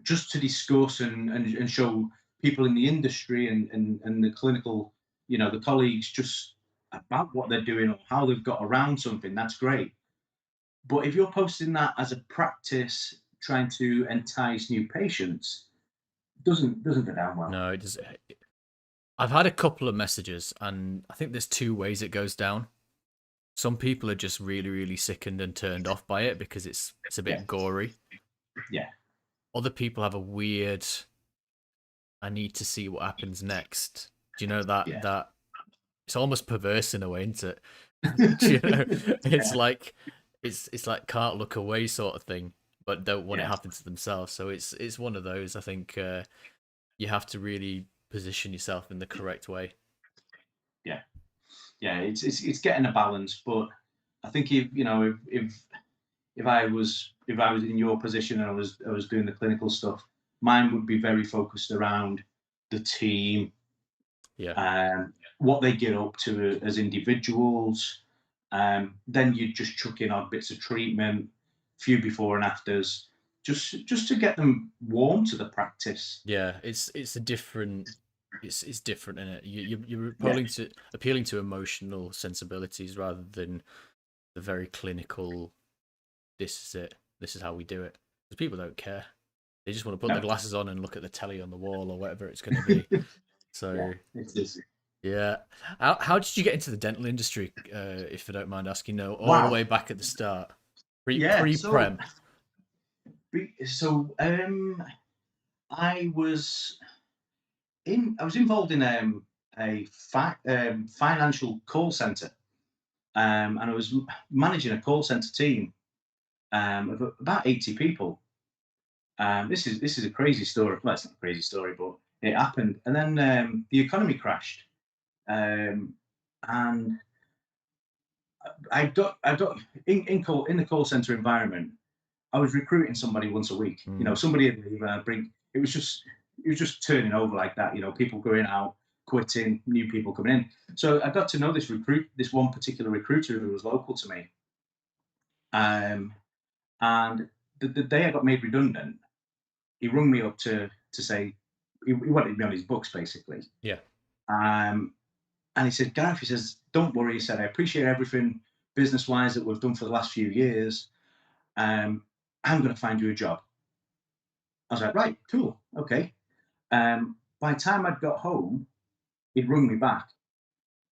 Speaker 2: just to discuss and show people in the industry and the clinical, the colleagues, just about what they're doing or how they've got around something. That's great. But if you're posting that as a practice, trying to entice new patients, doesn't go down well.
Speaker 1: no, it does. I've had a couple of messages, and I think there's two ways it goes down. Some people are just really, really sickened and turned off by it because it's a
Speaker 2: Yeah,
Speaker 1: bit gory.
Speaker 2: yeah,
Speaker 1: Other people have a weird, I need to see what happens next. Do you know
Speaker 2: yeah,
Speaker 1: that it's almost perverse in a way, isn't it? Do you know? It's
Speaker 2: yeah,
Speaker 1: like it's like can't look away sort of thing, but don't want it
Speaker 2: yeah,
Speaker 1: happen to themselves. So it's one of those. I think you have to really position yourself in the correct way.
Speaker 2: yeah. Yeah, it's getting a balance. But I think if I was in your position and I was doing the clinical stuff, mine would be very focused around the team,
Speaker 1: Yeah,
Speaker 2: what they get up to as individuals. Then you just chuck in odd bits of treatment, few before and afters, just to get them warm to the practice.
Speaker 1: yeah. It's a different. It's different in it. You're
Speaker 2: Yeah,
Speaker 1: appealing to emotional sensibilities rather than the very clinical. This is it. This is how we do it. Because people don't care. They just want to put the
Speaker 2: no,
Speaker 1: glasses on and look at the telly on the wall or whatever it's going to be.
Speaker 2: yeah,
Speaker 1: So
Speaker 2: it's just
Speaker 1: yeah, how did you get into the dental industry? If I don't mind asking, no, all the
Speaker 2: wow.
Speaker 1: way back at the start,
Speaker 2: Yeah,
Speaker 1: pre
Speaker 2: so
Speaker 1: prem.
Speaker 2: so I was I was involved in a financial call center, and I was managing a call center team of about 80 people. This is a crazy story. Well, it's not a crazy story, but it happened. And then the economy crashed, um, and I got in the call center environment. I was recruiting somebody once a week.
Speaker 1: Mm,
Speaker 2: Somebody would leave, bring. It was just turning over like that. People going out, quitting, new people coming in. So I got to know this one particular recruiter who was local to me. And the day I got made redundant, he rung me up to say he wanted me on his books basically.
Speaker 1: yeah,
Speaker 2: Um, and he said, Gareth, he says, don't worry. He said, I appreciate everything business wise that we've done for the last few years. Um, I'm going to find you a job. I was like, right, cool, okay. By the time I'd got home, he'd rung me back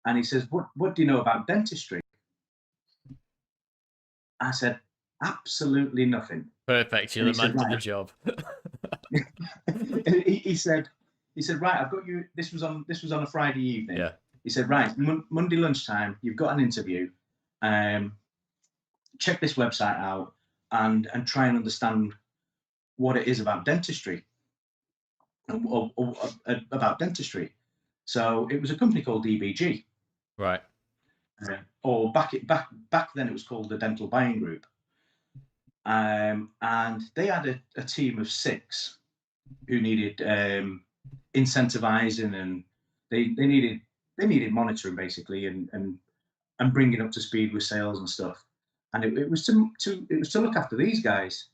Speaker 2: and he says, what do you know about dentistry? I said, absolutely nothing.
Speaker 1: perfect. You're
Speaker 2: And
Speaker 1: the
Speaker 2: he said,
Speaker 1: man for the
Speaker 2: right.
Speaker 1: job.
Speaker 2: he said, right, I've got you. This was on a Friday evening.
Speaker 1: Yeah,
Speaker 2: He said, right, Monday lunchtime, you've got an interview. Um, check this website out and try and understand what it is about dentistry, about dentistry. So it was a company called DBG,
Speaker 1: Right.
Speaker 2: or back then it was called the Dental Buying Group, and they had a team of six who needed incentivizing, and they needed monitoring basically, and bringing up to speed with sales and stuff. And it was to look after these guys.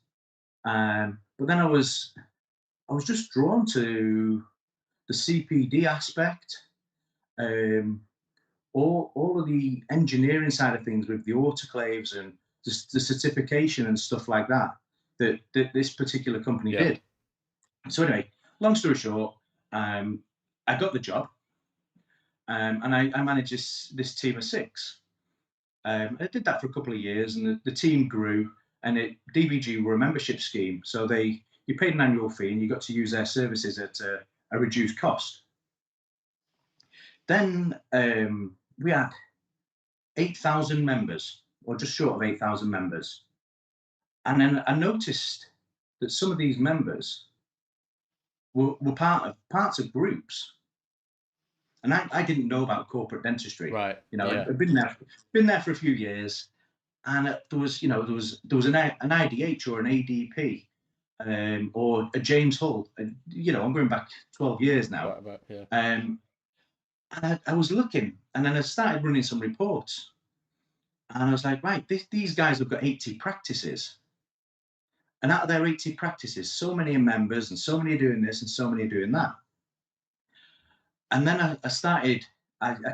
Speaker 2: But then I was just drawn to the CPD aspect, um, all of the engineering side of things with the autoclaves and the certification and stuff like that, that this particular company
Speaker 1: Yeah.
Speaker 2: did. So anyway, long story short, um, I got the job, and I managed this team of six. I did that for a couple of years, and the team grew. And DBG were a membership scheme, so you paid an annual fee and you got to use their services at a reduced cost. Then we had 8,000 members, or just short of 8,000 members. And then I noticed that some of these members were parts of groups, and I didn't know about corporate dentistry.
Speaker 1: Right.
Speaker 2: You know,
Speaker 1: Yeah.
Speaker 2: I'd been there for a few years, and there was an IDH or an ADP, or a James Hull. I'm going back 12 years now.
Speaker 1: Right. About yeah.
Speaker 2: And I was looking, and then I started running some reports, and I was like, right, these guys have got 80 practices. And out of their 80 practices, so many are members, and so many are doing this, and so many are doing that. And then I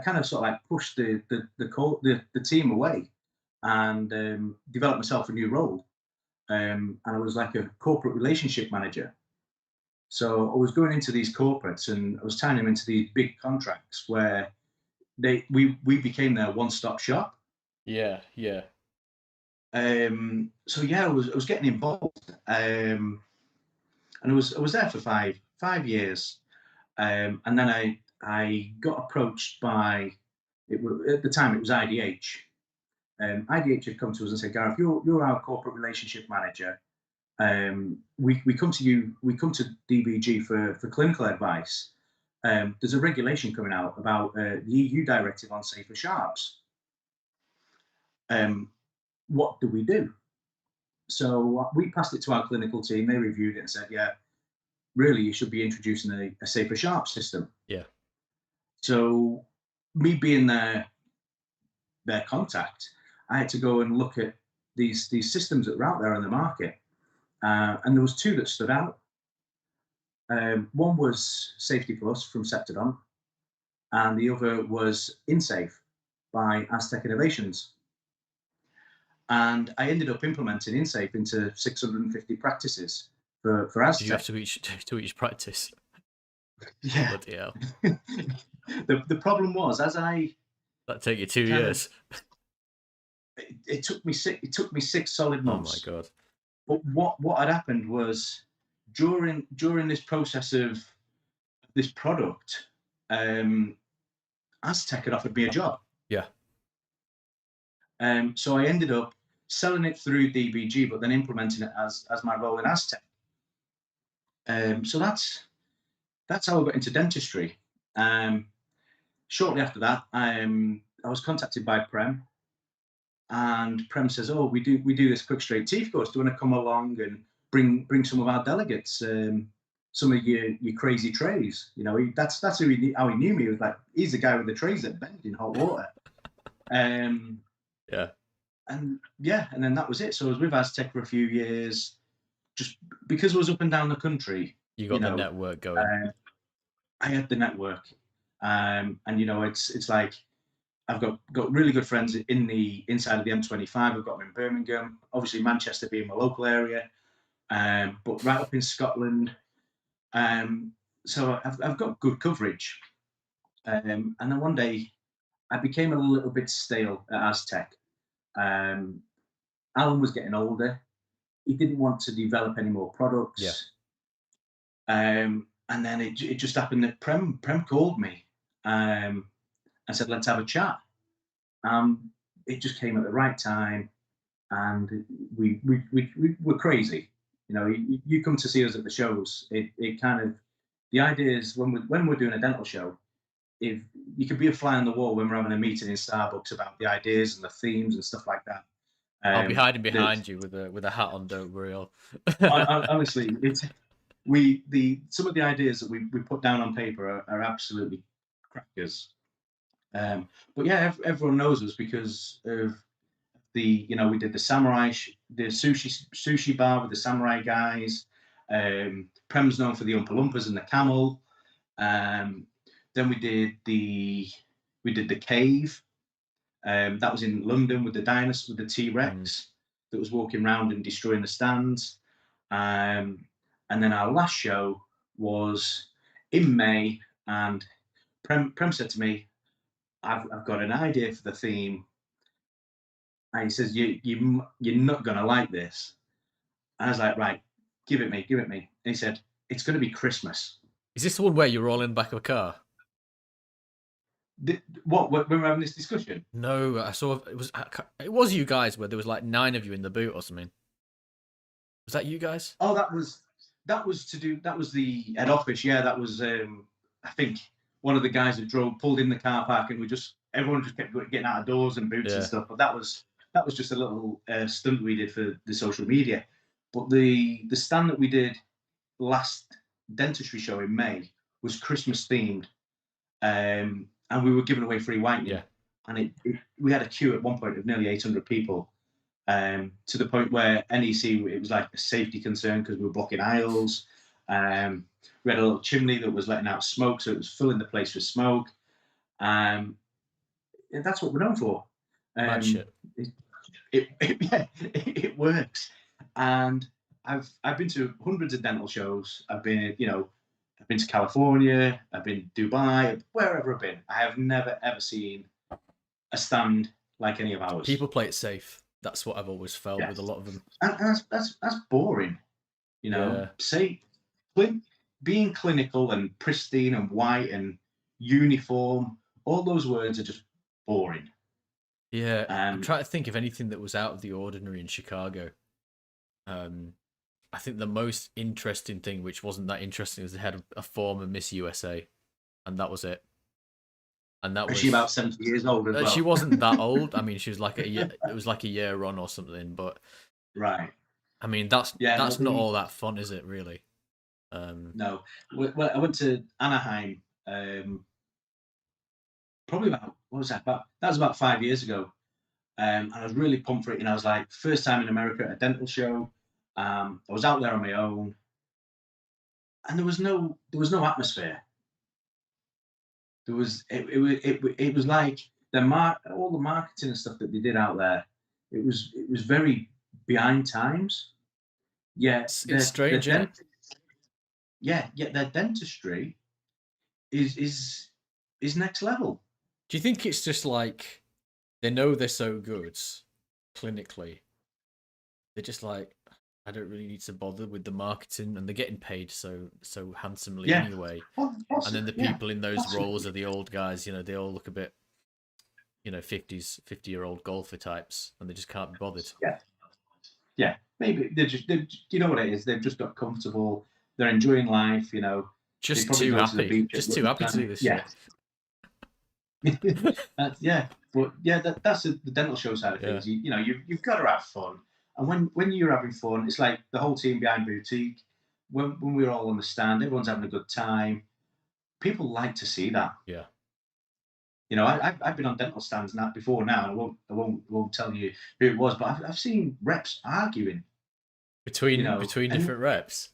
Speaker 2: kind of sort of like pushed the team away, and developed myself a new role. And I was like a corporate relationship manager. So I was going into these corporates, and I was tying them into these big contracts where we became their one-stop shop.
Speaker 1: Yeah. Yeah.
Speaker 2: So yeah, I was getting involved, and I was there for five years, and then I got approached by, at the time it was IDH. IDH had come to us and said, Gareth, you're our corporate relationship manager. We come to you, we come to DBG for clinical advice. There's a regulation coming out about the EU directive on safer sharps. Um, what do we do? So we passed it to our clinical team. They reviewed it and said, yeah, really, you should be introducing a safer sharp system.
Speaker 1: Yeah.
Speaker 2: So me being their contact, I had to go and look at these systems that were out there on the market, and there was two that stood out. One was Safety Plus from Septodont, and the other was InSafe by Aztec Innovations. And I ended up implementing InSafe into 650 practices for
Speaker 1: Did you have
Speaker 2: Aztec.
Speaker 1: to each practice?
Speaker 2: Yeah.
Speaker 1: Bloody hell.
Speaker 2: The problem was, as I
Speaker 1: That take you 2
Speaker 2: kind of,
Speaker 1: years.
Speaker 2: it took me 6 solid
Speaker 1: Oh my
Speaker 2: months.
Speaker 1: god.
Speaker 2: But what had happened was, during this process of this product, Aztec had offered me a job.
Speaker 1: Yeah.
Speaker 2: So I ended up selling it through DBG, but then implementing it as my role in Aztec. So that's how I got into dentistry. Shortly after that, I was contacted by Prem, and Prem says, "Oh, we do this quick straight teeth course. Do you want to come along and bring some of our delegates, some of your crazy trays?" That's how he knew me. He was like, he's the guy with the trays that bend in hot water. Um,
Speaker 1: Yeah.
Speaker 2: and yeah, and then that was it. So I was with Aztec for a few years, just because I was up and down the country.
Speaker 1: You
Speaker 2: You
Speaker 1: got the
Speaker 2: know,
Speaker 1: network going.
Speaker 2: uh, I had the network, and it's like I've got really good friends in the inside of the M25. I've got them in Birmingham, obviously Manchester being my local area, but right up in Scotland. So I've got good coverage. And then one day I became a little bit stale at Aztec. Um, Alan was getting older. He didn't want to develop any more
Speaker 1: Yeah.
Speaker 2: products. And then it just happened that Prem called me, and said, let's have a chat. It just came at the right time. and we're crazy. You know, you come to see us at the shows. It kind of the idea is when we're doing a dental show, if you could be a fly on the wall when we're having a meeting in Starbucks about the ideas and the themes and stuff like that.
Speaker 1: I'll be hiding
Speaker 2: The
Speaker 1: behind you with a hat on. Don't worry.
Speaker 2: honestly, it's we the some of the ideas that we put down on paper are absolutely crackers. But yeah, everyone knows us because of we did the the sushi bar with the samurai guys. Prem's known for the Oompa Loompas and the camel. Then we did the cave. That was in London with the dinosaur, with the T Rex that was walking around and destroying the stands. And then our last show was in May, and Prem said to me, I've got an idea for the theme. And he says, you're not going to like this. And I was like, right, give it me, give it me. And he said, it's going to be Christmas.
Speaker 1: Is this the one where you're all in the back of a car?
Speaker 2: What, when we're having this discussion?
Speaker 1: No, I saw it was you guys where there was like 9 of you in the boot or something. Was that you guys?
Speaker 2: Oh, that was the head office. Yeah, that was I think one of the guys that pulled in the car park, and everyone just kept getting out of doors and boots and stuff. But that was just a little stunt we did for the social media. But the stand that we did last dentistry show in May was Christmas themed, and we were giving away free whitening.
Speaker 1: Yeah.
Speaker 2: And we had a queue at one point of nearly 800 people, to the point where NEC, it was like a safety concern because we were blocking aisles. We had a little chimney that was letting out smoke, so it was filling the place with smoke. And that's what we're known for.
Speaker 1: Mad shit.
Speaker 2: It works. And I've been to hundreds of dental shows. I've been to California, I've been to Dubai, wherever I've been. I have never ever seen a stand like any of ours.
Speaker 1: People play it safe. That's what I've always felt with a lot of them.
Speaker 2: And that's boring. You know, being clinical and pristine and white and uniform, all those words are just boring.
Speaker 1: Yeah, I'm trying to think of anything that was out of the ordinary in Chicago. I think the most interesting thing, which wasn't that interesting, was they had a former Miss USA, and that was it. And that was
Speaker 2: she about 70 years old as well.
Speaker 1: She wasn't that old. I mean, she was like it was like a year on or something. But
Speaker 2: right.
Speaker 1: I mean, that's not all that fun, is it? Really?
Speaker 2: No. Well, I went to Anaheim. Probably about that was about 5 years ago. And I was really pumped for it. I was like, first time in America at a dental show. I was out there on my own, and there was no atmosphere. It was like all the marketing and stuff that they did out there. It was very behind times. Yeah,
Speaker 1: it's strange.
Speaker 2: Yet their dentistry is next level.
Speaker 1: Do you think it's just like they know they're so good clinically? They're just like, I don't really need to bother with the marketing, and they're getting paid so handsomely anyway. And then the people in those roles are the old guys. They all look a bit, 50-year-old golfer types, and they just can't be bothered.
Speaker 2: Yeah. Maybe they're just, you know what it is? They've just got comfortable. They're enjoying life.
Speaker 1: Just too happy. Just too happy to do this shit.
Speaker 2: That's the dental show side of things. You've got to have fun. And when you're having fun, it's like the whole team behind Boutique. When we're all on the stand, everyone's having a good time. People like to see that.
Speaker 1: Yeah.
Speaker 2: I've been on dental stands before now, and I won't tell you who it was, but I've seen reps arguing
Speaker 1: between different reps.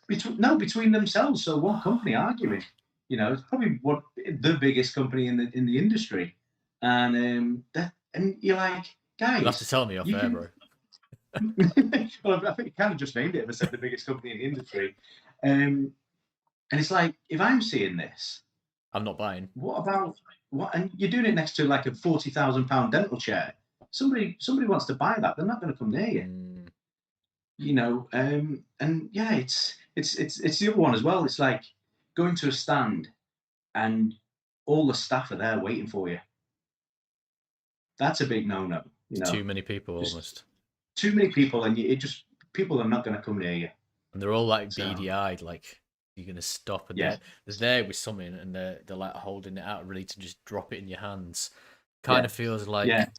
Speaker 2: Between themselves. So one company arguing. It's probably the biggest company in the industry, and you're like, guys,
Speaker 1: you'll have to tell me off air, bro.
Speaker 2: Well, I think you kind of just named it if I said the biggest company in the industry. And it's like, if I'm seeing this,
Speaker 1: I'm not buying.
Speaker 2: What about and you're doing it next to like a £40,000 dental chair? Somebody wants to buy that, they're not going to come near you. And yeah, it's the other one as well. It's like going to a stand and all the staff are there waiting for you. That's a big no-no.
Speaker 1: Too many people almost.
Speaker 2: too many people, and it just people are not going to come near you.
Speaker 1: And they're all like
Speaker 2: So
Speaker 1: beady-eyed, like you're gonna stop, and
Speaker 2: yeah,
Speaker 1: they're there with something, and they're like holding it out, ready to just drop it in your hands. Kind
Speaker 2: yeah,
Speaker 1: of feels
Speaker 2: yeah,
Speaker 1: like,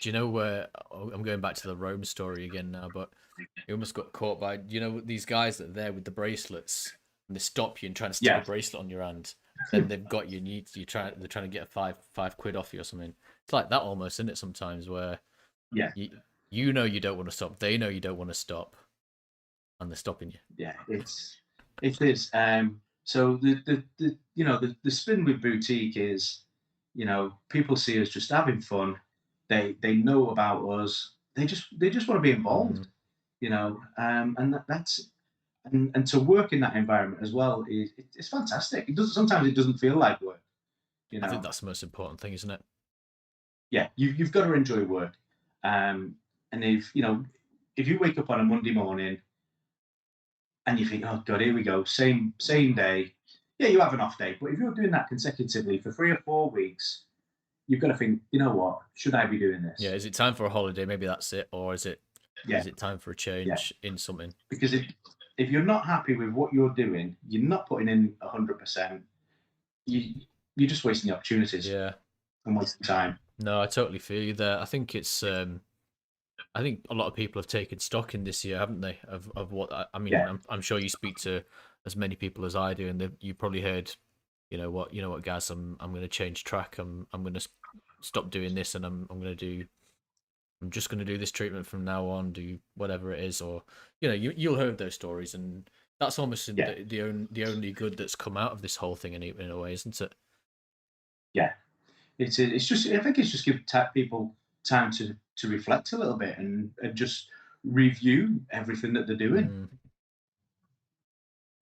Speaker 1: do you know where I'm going back to the Rome story again now, but you almost got caught by, these guys that are there with the bracelets, and they stop you and try to stick a
Speaker 2: yeah,
Speaker 1: bracelet on your hand. Then they've got you, and they're trying to get a five quid off you or something. It's like that almost, isn't it? Sometimes where
Speaker 2: yeah,
Speaker 1: you know you don't want to stop, they know you don't want to stop, and they're stopping you.
Speaker 2: yeah. It is. So the spin with boutique is, people see us just having fun. They know about us. They just want to be involved.
Speaker 1: Mm.
Speaker 2: And that's and to work in that environment as well it's fantastic. Sometimes it doesn't feel like work. You
Speaker 1: I think
Speaker 2: know,
Speaker 1: that's the most important thing, isn't it?
Speaker 2: yeah, you've got to enjoy work. And if you wake up on a Monday morning and you think, oh God, here we go, same day. Yeah, you have an off day, but if you're doing that consecutively for 3 or 4 weeks, you've got to think, you know what, should I be doing
Speaker 1: Yeah,
Speaker 2: this?
Speaker 1: is it time for a holiday? Maybe that's it, or
Speaker 2: Yeah,
Speaker 1: is it time for a
Speaker 2: yeah.
Speaker 1: change in something?
Speaker 2: Because if you're not happy with what you're doing, you're not putting in 100%. You're just wasting the opportunities
Speaker 1: Yeah.
Speaker 2: and wasting time.
Speaker 1: No, I totally feel you there. I think it's I think a lot of people have taken stock in this year, haven't they? Of what I mean,
Speaker 2: Yeah,
Speaker 1: I'm sure you speak to as many people as I do, and you probably heard, you know what, guys, I'm going to change track. I'm going to stop doing this, and I'm going to do. I'm just going to do this treatment from now on. Do whatever it is, or you'll heard those stories, and that's almost
Speaker 2: yeah,
Speaker 1: the only good that's come out of this whole thing in a way, isn't it?
Speaker 2: yeah. It's just I think it's just give people time to reflect a little bit and just review everything that they're doing.
Speaker 1: Mm.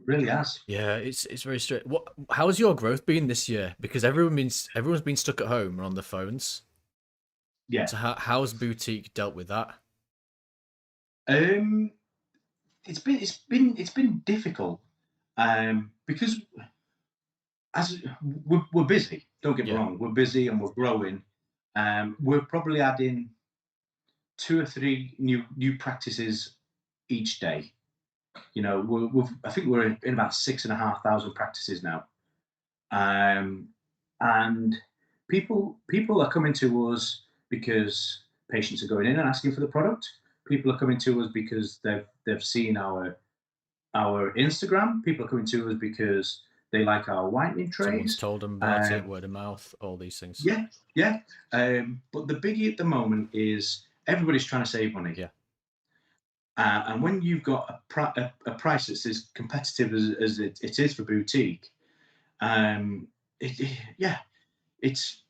Speaker 2: It really has.
Speaker 1: Yeah, it's very straight. How's your growth been this year? Because everyone's been stuck at home and on their phones.
Speaker 2: Yeah.
Speaker 1: So how's boutique dealt with that?
Speaker 2: Um, it's been difficult because as we're busy. Don't get me
Speaker 1: Yeah,
Speaker 2: wrong, we're busy and we're growing. We're probably adding 2 or 3 new practices each day. I think we're in about 6,500 practices now. And people are coming to us because patients are going in and asking for the product. People are coming to us because they've seen our Instagram. People are coming to us because they like our whitening
Speaker 1: someone's
Speaker 2: trays.
Speaker 1: told them about it,
Speaker 2: Um,
Speaker 1: word of mouth, all these things.
Speaker 2: yeah, yeah. But the biggie at the moment is everybody's trying to save money.
Speaker 1: Yeah.
Speaker 2: And when you've got a price that's as competitive as it is for boutique, um, yeah, it's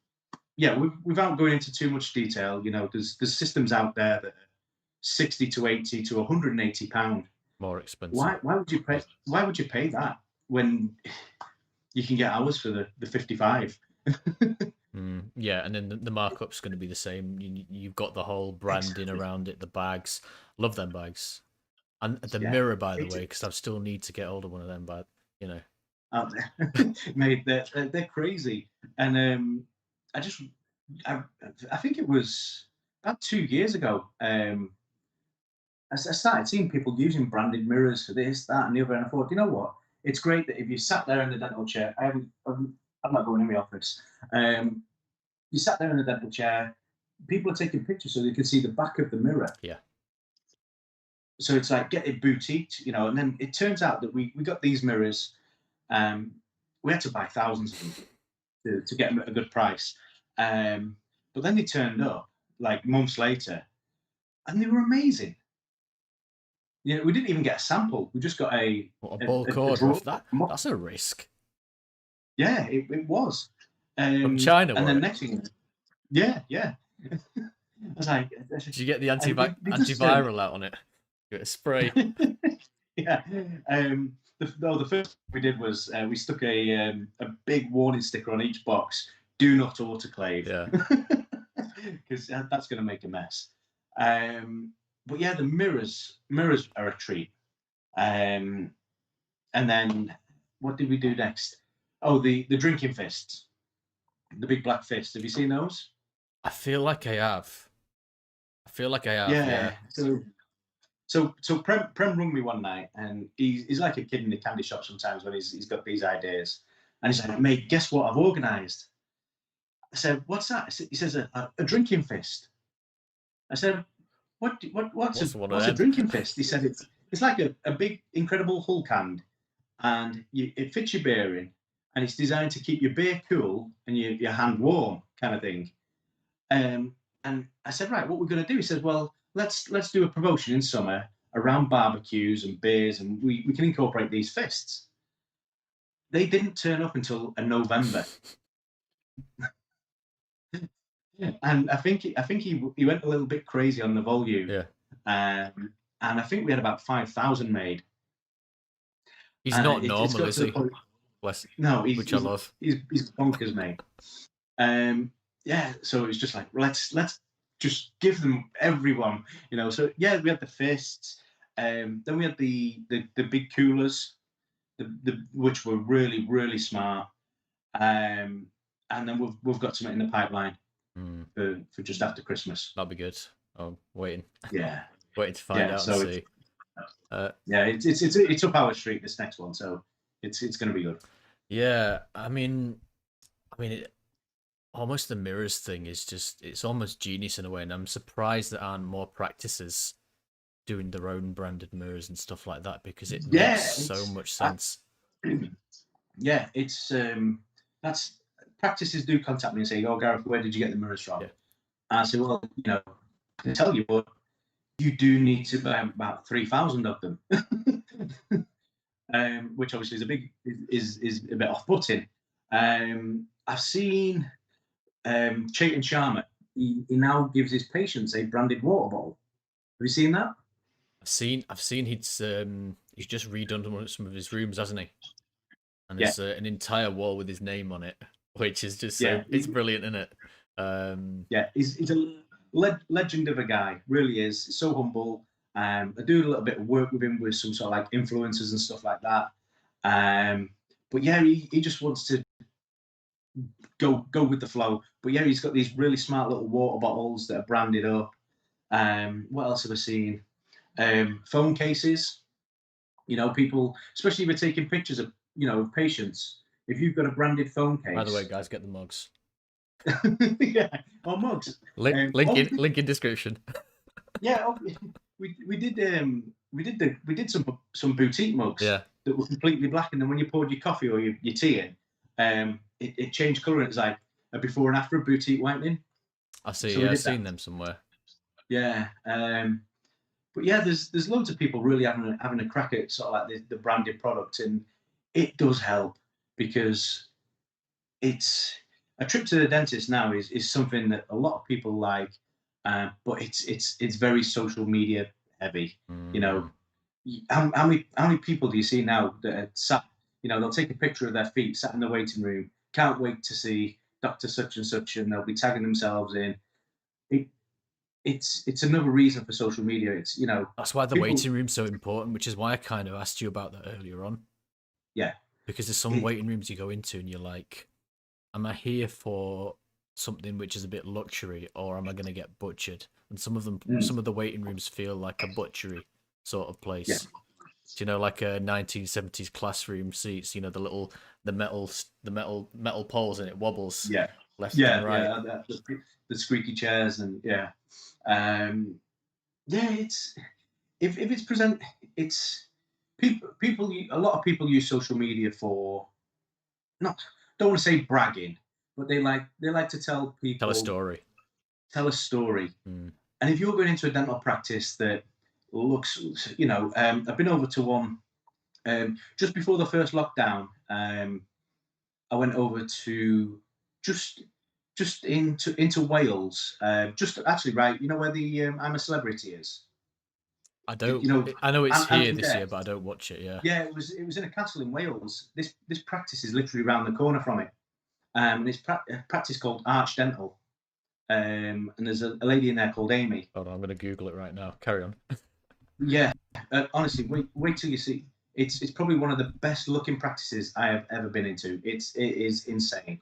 Speaker 2: without going into too much detail, there's systems out there that are 60 to 80 to 180 pound.
Speaker 1: More expensive.
Speaker 2: Why would you pay?
Speaker 1: Yeah.
Speaker 2: Why would you pay that when you can get ours for the 55?
Speaker 1: Yeah, and then the markup's going to be the same. You've got the whole branding
Speaker 2: Exactly.
Speaker 1: around it, the bags. Love them bags. And the
Speaker 2: Yeah.
Speaker 1: mirror, by the
Speaker 2: It's
Speaker 1: way, because I still need to get hold of one of them, but you know.
Speaker 2: out there, mate. They're crazy, and I just I, I think it was about 2 years ago. I started seeing people using branded mirrors for this, that, and the other, and I thought, you know what? It's great that if you sat there in the dental chair, I'm not going in the office. Um, you sat there in the dental chair, people are taking pictures so they can see the back of the mirror.
Speaker 1: Yeah.
Speaker 2: So it's like get it boutiqued, and then it turns out that we got these mirrors. Um, we had to buy thousands of them to get them at a good price. Um, but then they turned up like months later, and they were amazing. We didn't even get a sample. We just got
Speaker 1: What, a
Speaker 2: a,
Speaker 1: bulk
Speaker 2: a
Speaker 1: order
Speaker 2: draw.
Speaker 1: of that? That's a risk.
Speaker 2: Yeah, it was.
Speaker 1: From China,
Speaker 2: And
Speaker 1: were
Speaker 2: then
Speaker 1: it?
Speaker 2: next thing, yeah, yeah. I was like,
Speaker 1: Did you get the
Speaker 2: they just turned.
Speaker 1: antiviral out on it? Get a spray.
Speaker 2: Yeah. The first thing we did was we stuck a big warning sticker on each box. Do not autoclave,
Speaker 1: Yeah.
Speaker 2: because that's going to make a mess. But yeah, the mirrors are a treat. Um, and then what did we do next? Oh, the drinking fists, the big black fists. Have you seen those?
Speaker 1: I feel like I have. I feel like I have,
Speaker 2: Yeah.
Speaker 1: yeah.
Speaker 2: So Prem rung me one night, and he's like a kid in the candy shop sometimes when he's got these ideas, and he's like, "Mate, guess what I've organised?" I said, "What's that?" He says, "A drinking fist." I said,
Speaker 1: What's one of
Speaker 2: what's a
Speaker 1: them?
Speaker 2: drinking fist?" He said, "It's like a big, incredible Hulk hand, and it fits your beer in, and it's designed to keep your beer cool and your hand warm, kind of thing." And I said, "Right, what we're going to do?" He says, "Well, let's do a promotion in summer around barbecues and beers, and we can incorporate these fists." They didn't turn up until November, and I think he went a little bit crazy on the volume,
Speaker 1: Yeah.
Speaker 2: and I think we had about 5,000 made,
Speaker 1: He's
Speaker 2: and
Speaker 1: not
Speaker 2: it's
Speaker 1: normal,
Speaker 2: got
Speaker 1: is
Speaker 2: to the
Speaker 1: he?
Speaker 2: point.
Speaker 1: Bless,
Speaker 2: No,
Speaker 1: which I love.
Speaker 2: he's bonkers, mate. Um, yeah, so it was just like let's just give them everyone, So yeah, we had the fists, then we had the big coolers, the which were really smart, and then we've got something in the pipeline
Speaker 1: Mm,
Speaker 2: for just after Christmas.
Speaker 1: that'll be good. I'm waiting,
Speaker 2: Yeah,
Speaker 1: waiting to find
Speaker 2: yeah.
Speaker 1: out and
Speaker 2: So it's
Speaker 1: see. Uh,
Speaker 2: yeah, it's up our street, this next one, so it's going to be good.
Speaker 1: yeah, it, almost the mirrors thing is just, it's almost genius in a way, and I'm surprised there aren't more practices doing their own branded mirrors and stuff like that, because it makes
Speaker 2: Yeah,
Speaker 1: so much
Speaker 2: I,
Speaker 1: sense.
Speaker 2: yeah, that's practices do contact me and say, "Oh, Gareth, where did you get the mirrors from?"
Speaker 1: Yeah.
Speaker 2: And I say, "Well, I can tell you, but you do need to buy about 3,000 of them," which obviously is a bit off-putting. I've seen Chaitan Sharma. He now gives his patients a branded water bottle. Have you seen that?
Speaker 1: I've seen he's just redone some of his rooms, hasn't he? And
Speaker 2: Yeah,
Speaker 1: there's an entire wall with his name on it, which is just
Speaker 2: yeah,
Speaker 1: so, it's brilliant, isn't it?
Speaker 2: yeah. He's a legend of a guy. Really is. So humble. I do a little bit of work with him with some sort of like influencers and stuff like that. Um, but yeah, he just wants to go with the flow. But yeah, he's got these really smart little water bottles that are branded up. What else have I seen? Phone cases. People, especially if you're taking pictures of patients. If you've got a branded phone
Speaker 1: By the way,
Speaker 2: case,
Speaker 1: guys, get the mugs.
Speaker 2: yeah, or mugs.
Speaker 1: Link
Speaker 2: Um,
Speaker 1: link
Speaker 2: oh,
Speaker 1: in link in description.
Speaker 2: yeah, we did some boutique mugs
Speaker 1: Yeah,
Speaker 2: that were completely black, and then when you poured your coffee or your tea in, it changed colour. It's like a before and after of boutique whitening.
Speaker 1: I see.
Speaker 2: So we
Speaker 1: Yeah, I've
Speaker 2: did
Speaker 1: seen
Speaker 2: that.
Speaker 1: them somewhere.
Speaker 2: Yeah. But yeah, there's loads of people really having a crack at sort of like the branded product, and it does help because it's a trip to the dentist now is something that a lot of people like, but it's very social media heavy. You know,
Speaker 1: Mm.
Speaker 2: how many people do you see now that are sat? They'll take a picture of their feet sat in the waiting room. Can't wait to see Doctor Such and Such, and they'll be tagging themselves in. It, it's another reason for social media. It's
Speaker 1: That's why the
Speaker 2: people.
Speaker 1: waiting room's so important, which is why I kind of asked you about that earlier on.
Speaker 2: Yeah,
Speaker 1: Because there's some
Speaker 2: it,
Speaker 1: waiting rooms you go into and you're like, am I here for something which is a bit luxury, or am I going to get butchered? And
Speaker 2: mm,
Speaker 1: some of the waiting rooms feel like a butchery sort of
Speaker 2: yeah,
Speaker 1: place. Do you know, like a 1970s classroom seats? You know, the metal poles, and it wobbles
Speaker 2: yeah,
Speaker 1: left and
Speaker 2: yeah,
Speaker 1: right.
Speaker 2: yeah. The squeaky chairs and yeah. Um, yeah, it's if it's present, it's people. A lot of people use social media for not don't want to say bragging, but they like to
Speaker 1: Tell a story.
Speaker 2: tell a story.
Speaker 1: Mm.
Speaker 2: And if you're going into a dental practice that looks, I've been over to one just before the first lockdown. I went over to just into Wales, just actually right. You know where the I'm a Celebrity is.
Speaker 1: I
Speaker 2: You
Speaker 1: don't.
Speaker 2: know,
Speaker 1: I know it's here
Speaker 2: Anthony
Speaker 1: this
Speaker 2: Dare.
Speaker 1: year, but I don't watch it. Yeah.
Speaker 2: Yeah, it was in a castle in Wales. This practice is literally around the corner from it. And it's a practice called Arch Dental. And there's a lady in there called Amy.
Speaker 1: Hold on, I'm gonna Google it right now. Carry on.
Speaker 2: Yeah, honestly, wait till you see. It's probably one of the best looking practices I have ever been into. It is insane.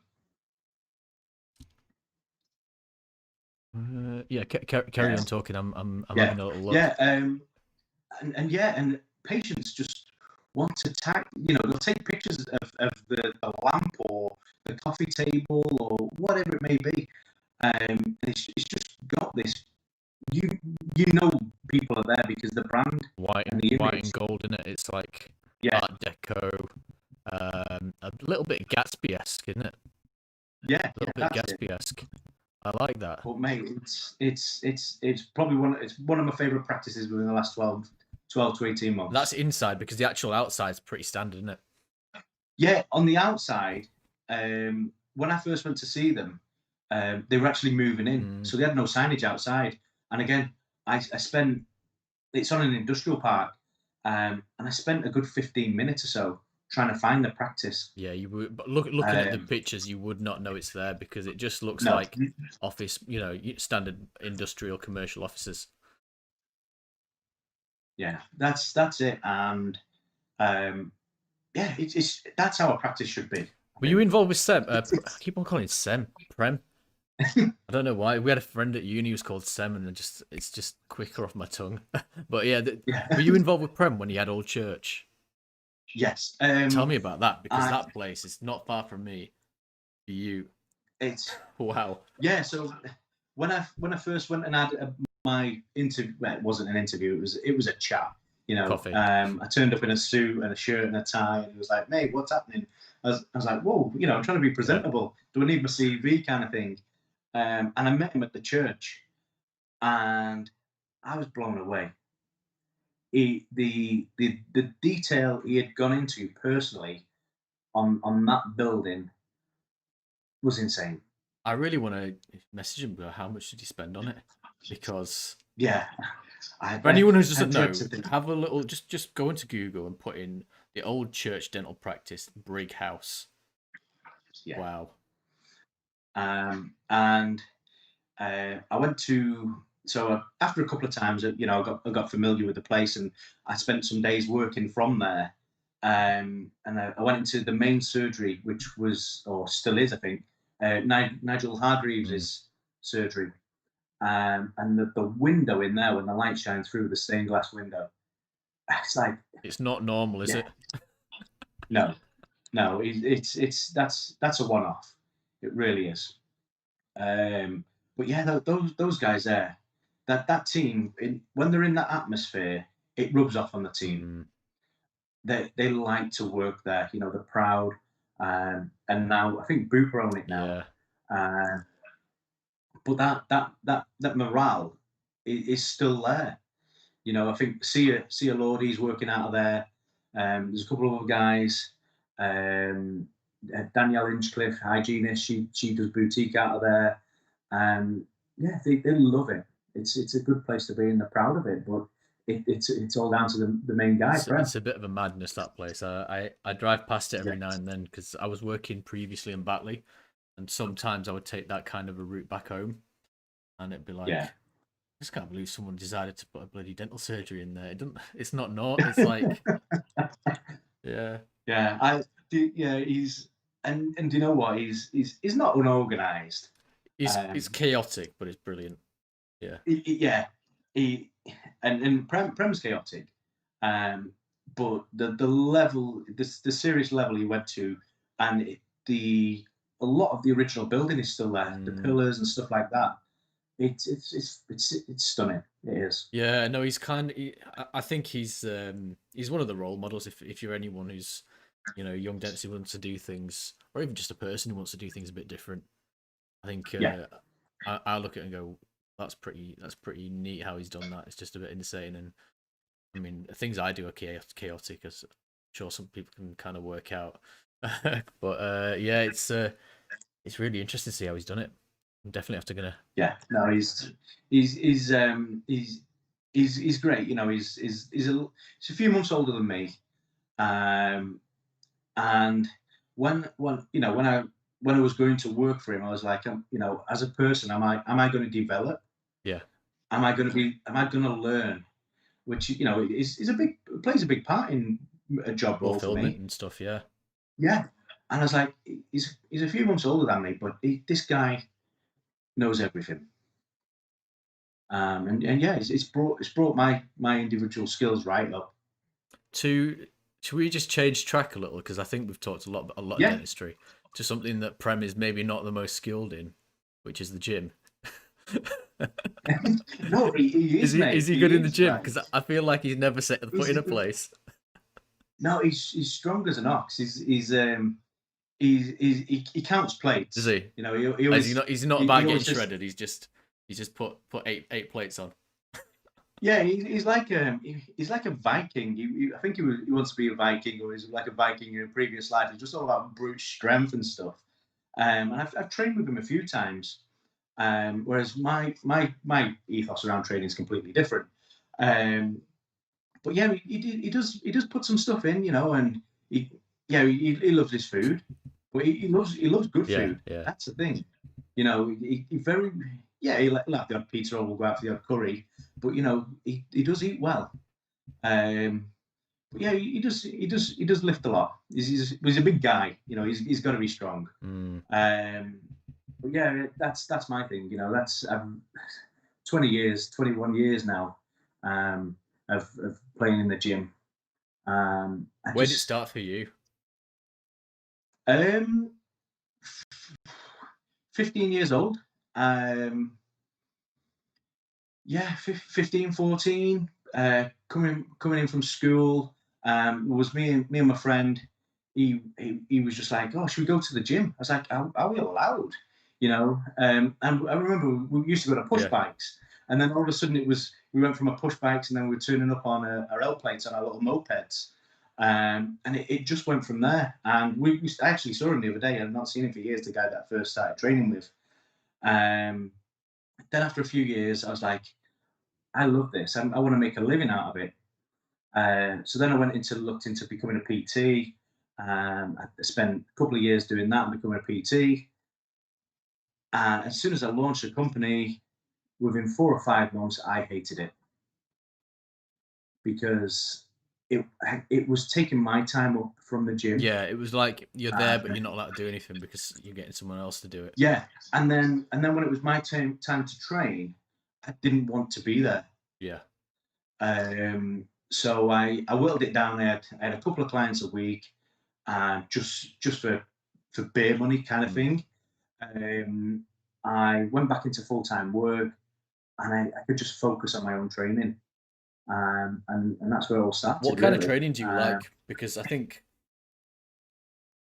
Speaker 1: Yeah, carry
Speaker 2: Yeah,
Speaker 1: on talking. I'm
Speaker 2: yeah,
Speaker 1: having a little look.
Speaker 2: yeah. And yeah, and patients just want to tag. They'll take pictures of the lamp or the coffee table or whatever it may be. And it's just got this. You you know people are there because the brand and the
Speaker 1: White
Speaker 2: image.
Speaker 1: and gold in it. It's like
Speaker 2: Yeah,
Speaker 1: Art Deco, a little bit Gatsby-esque, isn't it?
Speaker 2: yeah,
Speaker 1: A
Speaker 2: yeah.
Speaker 1: little bit
Speaker 2: That's it.
Speaker 1: Gatsby-esque. I like that.
Speaker 2: But mate, it's probably one of my favourite practices within the last 12 to 18
Speaker 1: That's
Speaker 2: months.
Speaker 1: inside because the actual outside's pretty standard, isn't it?
Speaker 2: Yeah, on the outside, when I first went to see them, they were actually moving in,
Speaker 1: Mm,
Speaker 2: so they had no signage outside. And again, I spent it's on an industrial park, and I spent a good 15 minutes or so trying to find the practice.
Speaker 1: yeah, you would. But looking at the
Speaker 2: Um,
Speaker 1: pictures, you would not know it's there because it just looks
Speaker 2: no,
Speaker 1: like office, standard industrial commercial offices.
Speaker 2: yeah, that's it. And um, yeah, that's how a practice should be, I
Speaker 1: Were you
Speaker 2: think.
Speaker 1: involved with Sem? I
Speaker 2: It's
Speaker 1: keep on calling it Sem. Prem. I don't know why. We had a friend at uni who was called Sem, and it's just quicker off my tongue. But yeah,
Speaker 2: yeah,
Speaker 1: were you involved with Prem when he had Old Church?
Speaker 2: yes.
Speaker 1: Tell me about that because
Speaker 2: I
Speaker 1: that place is not far from me. For you,
Speaker 2: it's
Speaker 1: wow,
Speaker 2: Yeah. So when I first went and had my interview, well, it wasn't an interview. It was a chat.
Speaker 1: coffee.
Speaker 2: I turned up in a suit and a shirt and a tie, and he was like, "Mate, what's happening?" I was like, "Whoa, I'm trying to be
Speaker 1: Yeah,
Speaker 2: presentable. Do I need my CV kind of thing?" And I met him at the church, and I was blown away. The detail he had gone into personally on that building was insane.
Speaker 1: I really want to message him. But how much did he spend on it? Because
Speaker 2: Yeah,
Speaker 1: for anyone who
Speaker 2: I
Speaker 1: doesn't
Speaker 2: dread
Speaker 1: know,
Speaker 2: to think.
Speaker 1: have a little just go into Google and put in the Old Church Dental Practice Brig House.
Speaker 2: Yeah.
Speaker 1: Wow.
Speaker 2: And I went to after a couple of times, I got familiar with the place, and I spent some days working from there. And I went into the main surgery, which was or still is, I think, Nigel
Speaker 1: Mm.
Speaker 2: Hargreaves's surgery. And the window in there, when the light shines through the stained glass window, it's like,
Speaker 1: It's not normal, is
Speaker 2: yeah,
Speaker 1: it?
Speaker 2: no, no, it's that's a one-off. It really is. But yeah, those guys there, that team, when they're in that atmosphere, it rubs off on the team.
Speaker 1: Mm,
Speaker 2: They like to work there. They're proud. And now I think Booper own it now.
Speaker 1: yeah.
Speaker 2: Uh, but that morale is still there. I think Sia Lordy's working out of there. There's a couple of other guys. Um, Danielle Inchcliffe, hygienist, she does boutique out of there. Yeah, they love it. It's a good place to be, and they're proud of it. But it's all down to the main guy, Prem.
Speaker 1: It's a bit of a madness, that place. I drive past it
Speaker 2: Yeah,
Speaker 1: every now and then because I was working previously in Batley, and sometimes I would take that kind of a route back home, and it'd be like,
Speaker 2: yeah,
Speaker 1: I just can't believe someone decided to put a bloody dental surgery in there. It doesn't. It's not. Not. It's like, yeah.
Speaker 2: yeah. Yeah. And do you know what? He's not unorganized.
Speaker 1: It's
Speaker 2: Um,
Speaker 1: chaotic, but it's brilliant. Yeah.
Speaker 2: yeah, he and Prem's chaotic, um, but the level, the serious level he went to, and the a lot of the original building is still there, the
Speaker 1: Mm,
Speaker 2: pillars and stuff like that. It's stunning. It is.
Speaker 1: yeah. No, he's kind. I think he's one of the role models. If you're anyone who's, young dentist who wants to do things, or even just a person who wants to do things a bit different, I think
Speaker 2: Yeah,
Speaker 1: I look at it and go, that's pretty neat how he's done that. It's just a bit insane, and I mean, the things I do are chaotic, as I'm sure some people can kind of work out. But yeah, it's really interesting to see how he's done it. I'm definitely have to gonna.
Speaker 2: yeah. No, he's he's um he's he's great. He's a few months older than me. Um, And when I was going to work for him, I was like, as a person, am I going to develop?
Speaker 1: Yeah,
Speaker 2: Am I going to learn? Which is a big plays a big part in a job role for
Speaker 1: fulfillment
Speaker 2: me.
Speaker 1: and stuff. Yeah,
Speaker 2: Yeah, and I was like, he's a few months older than me, but this guy knows everything. And yeah, it's brought my individual skills right up.
Speaker 1: To Should we just change track a little, because I think we've talked a lot of
Speaker 2: Yeah,
Speaker 1: dentistry, to something that Prem is maybe not the most skilled in, which is the gym.
Speaker 2: no, he is,
Speaker 1: Is
Speaker 2: mate.
Speaker 1: he good
Speaker 2: He
Speaker 1: in the
Speaker 2: is
Speaker 1: gym?
Speaker 2: right.
Speaker 1: Because I feel like he's never set the foot
Speaker 2: He's,
Speaker 1: in a place.
Speaker 2: no, he's strong as an ox. He counts
Speaker 1: Is
Speaker 2: plates.
Speaker 1: he?
Speaker 2: You know, he
Speaker 1: Is he
Speaker 2: always
Speaker 1: not? He's not
Speaker 2: he
Speaker 1: about getting
Speaker 2: always says,
Speaker 1: shredded. He's just put eight plates on.
Speaker 2: yeah, he's like a Viking. I think he wants to be a Viking, or he's like a Viking in a previous life. He's just all about brute strength and stuff. And I've trained with him a few times. Whereas my ethos around training is completely different. Um, but yeah, he does put some stuff in, and he yeah he loves his food, but he loves good
Speaker 1: Yeah,
Speaker 2: food.
Speaker 1: yeah.
Speaker 2: That's the thing, he very yeah he'll have the odd pizza, or we'll go out for the odd curry, but he does eat well. Um, but yeah, he does lift a lot. He's a big guy, he's got to be strong.
Speaker 1: Mm.
Speaker 2: Um, but yeah, that's my thing. That's 20 years, 21 years now, um, of playing in the gym. I
Speaker 1: Where did it
Speaker 2: just
Speaker 1: start for you?
Speaker 2: um, 15 years old. Yeah, 15, 14. Coming in from school, was me and my friend. He was just like, "Oh, should we go to the gym?" I was like, "Are we allowed?" And I remember we used to go to push
Speaker 1: Yeah.
Speaker 2: bikes, and then all of a sudden we went from a push bikes, and then we were turning up on our L plates on our little mopeds, and it just went from there. And I actually saw him the other day. I've not seen him for years. The guy that I first started training with. Um, then after a few years, I was like, I love this. I want to make a living out of it. So then I looked into becoming a PT. I spent a couple of years doing that and becoming a PT. And as soon as I launched the company, within 4 or 5 months, I hated it because it it was taking my time up from the gym.
Speaker 1: Yeah, it was like you're there, but
Speaker 2: Uh,
Speaker 1: you're not allowed to do anything because you're getting someone else to do it.
Speaker 2: yeah, and then when it was my time to train, I didn't want to be there.
Speaker 1: Yeah.
Speaker 2: So I whittled it down. I had a couple of clients a week, just for beer money kind of
Speaker 1: Mm.
Speaker 2: thing. Um, I went back into full time work, and I could just focus on my own training, and that's where it all
Speaker 1: What
Speaker 2: started,
Speaker 1: kind of
Speaker 2: really.
Speaker 1: training do you like? Because I think